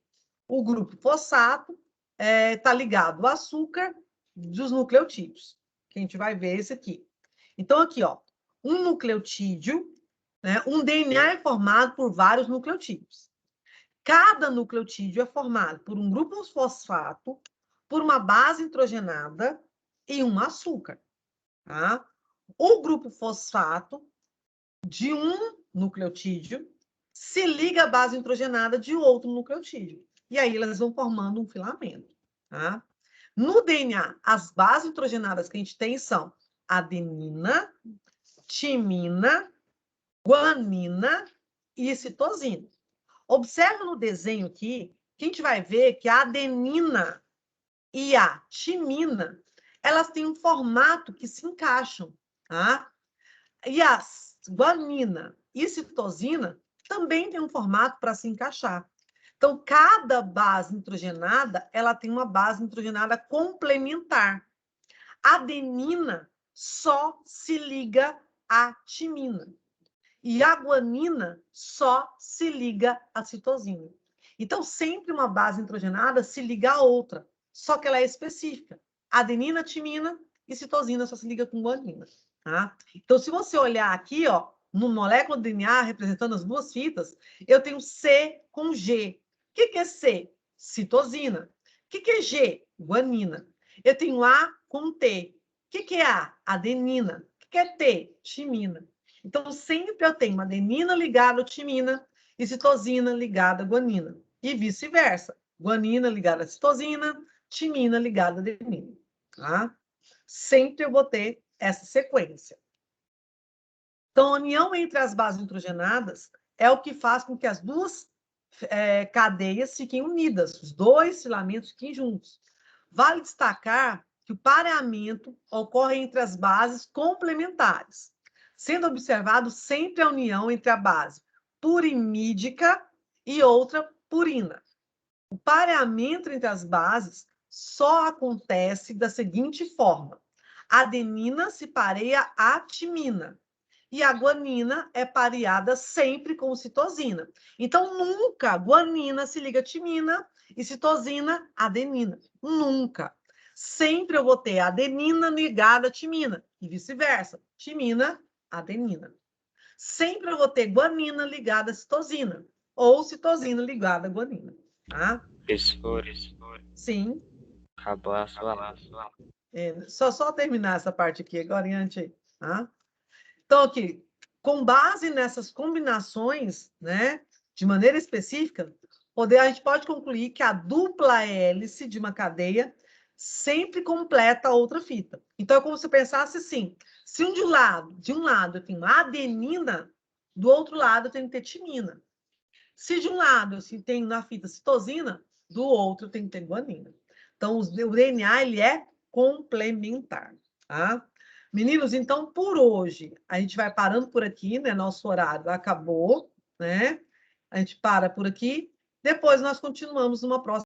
O grupo fosfato está ligado ao açúcar dos nucleotídeos, que a gente vai ver esse aqui. Então, aqui, ó, um nucleotídeo, né, um DNA é formado por vários nucleotídeos. Cada nucleotídeo é formado por um grupo fosfato, por uma base nitrogenada e um açúcar. Tá? O grupo fosfato de um nucleotídeo se liga à base nitrogenada de outro nucleotídeo. E aí elas vão formando um filamento. Tá? No DNA, as bases nitrogenadas que a gente tem são adenina, timina, guanina e citosina. Observa no desenho aqui, que a gente vai ver que a adenina e a timina, elas têm um formato que se encaixam, tá? E a guanina e citosina também tem um formato para se encaixar. Então, cada base nitrogenada, ela tem uma base nitrogenada complementar. A adenina só se liga à timina. E a guanina só se liga à citosina. Então, sempre uma base nitrogenada se liga à outra, só que ela é específica. Adenina, timina e citosina só se liga com guanina. Tá? Então, se você olhar aqui, ó, no molécula do DNA, representando as duas fitas, eu tenho C com G. O que é C? Citosina. O que é G? Guanina. Eu tenho A com T. O que é A? Adenina. O que é T? Timina. Então, sempre eu tenho uma adenina ligada à timina e citosina ligada à guanina. E vice-versa. Guanina ligada à citosina, timina ligada à adenina. Tá? Sempre eu vou ter essa sequência. Então, a união entre as bases nitrogenadas é o que faz com que as duas cadeias fiquem unidas, os dois filamentos fiquem juntos. Vale destacar que o pareamento ocorre entre as bases complementares, sendo observado sempre a união entre a base purimídica e outra purina. O pareamento entre as bases só acontece da seguinte forma: a adenina se pareia à timina e a guanina é pareada sempre com citosina. Então, nunca guanina se liga a timina e citosina a adenina. Nunca. Sempre eu vou ter a adenina ligada à timina e vice-versa. Timina, adenina. Sempre eu vou ter guanina ligada à citosina ou citosina ligada à guanina. Tá? Professor, Sim. acabou a sua aula. Só terminar essa parte aqui agora em diante. Tá? Então, aqui, com base nessas combinações, né, de maneira específica, a gente pode concluir que a dupla hélice de uma cadeia sempre completa a outra fita. Então, é como se pensasse assim, se de um lado eu tenho adenina, do outro lado eu tenho que ter timina. Se de um lado eu tenho na fita citosina, do outro eu tenho que ter guanina. Então, o DNA ele é complementar, tá? Meninos, então, por hoje, a gente vai parando por aqui, né? Nosso horário acabou, né? A gente para por aqui. Depois nós continuamos numa próxima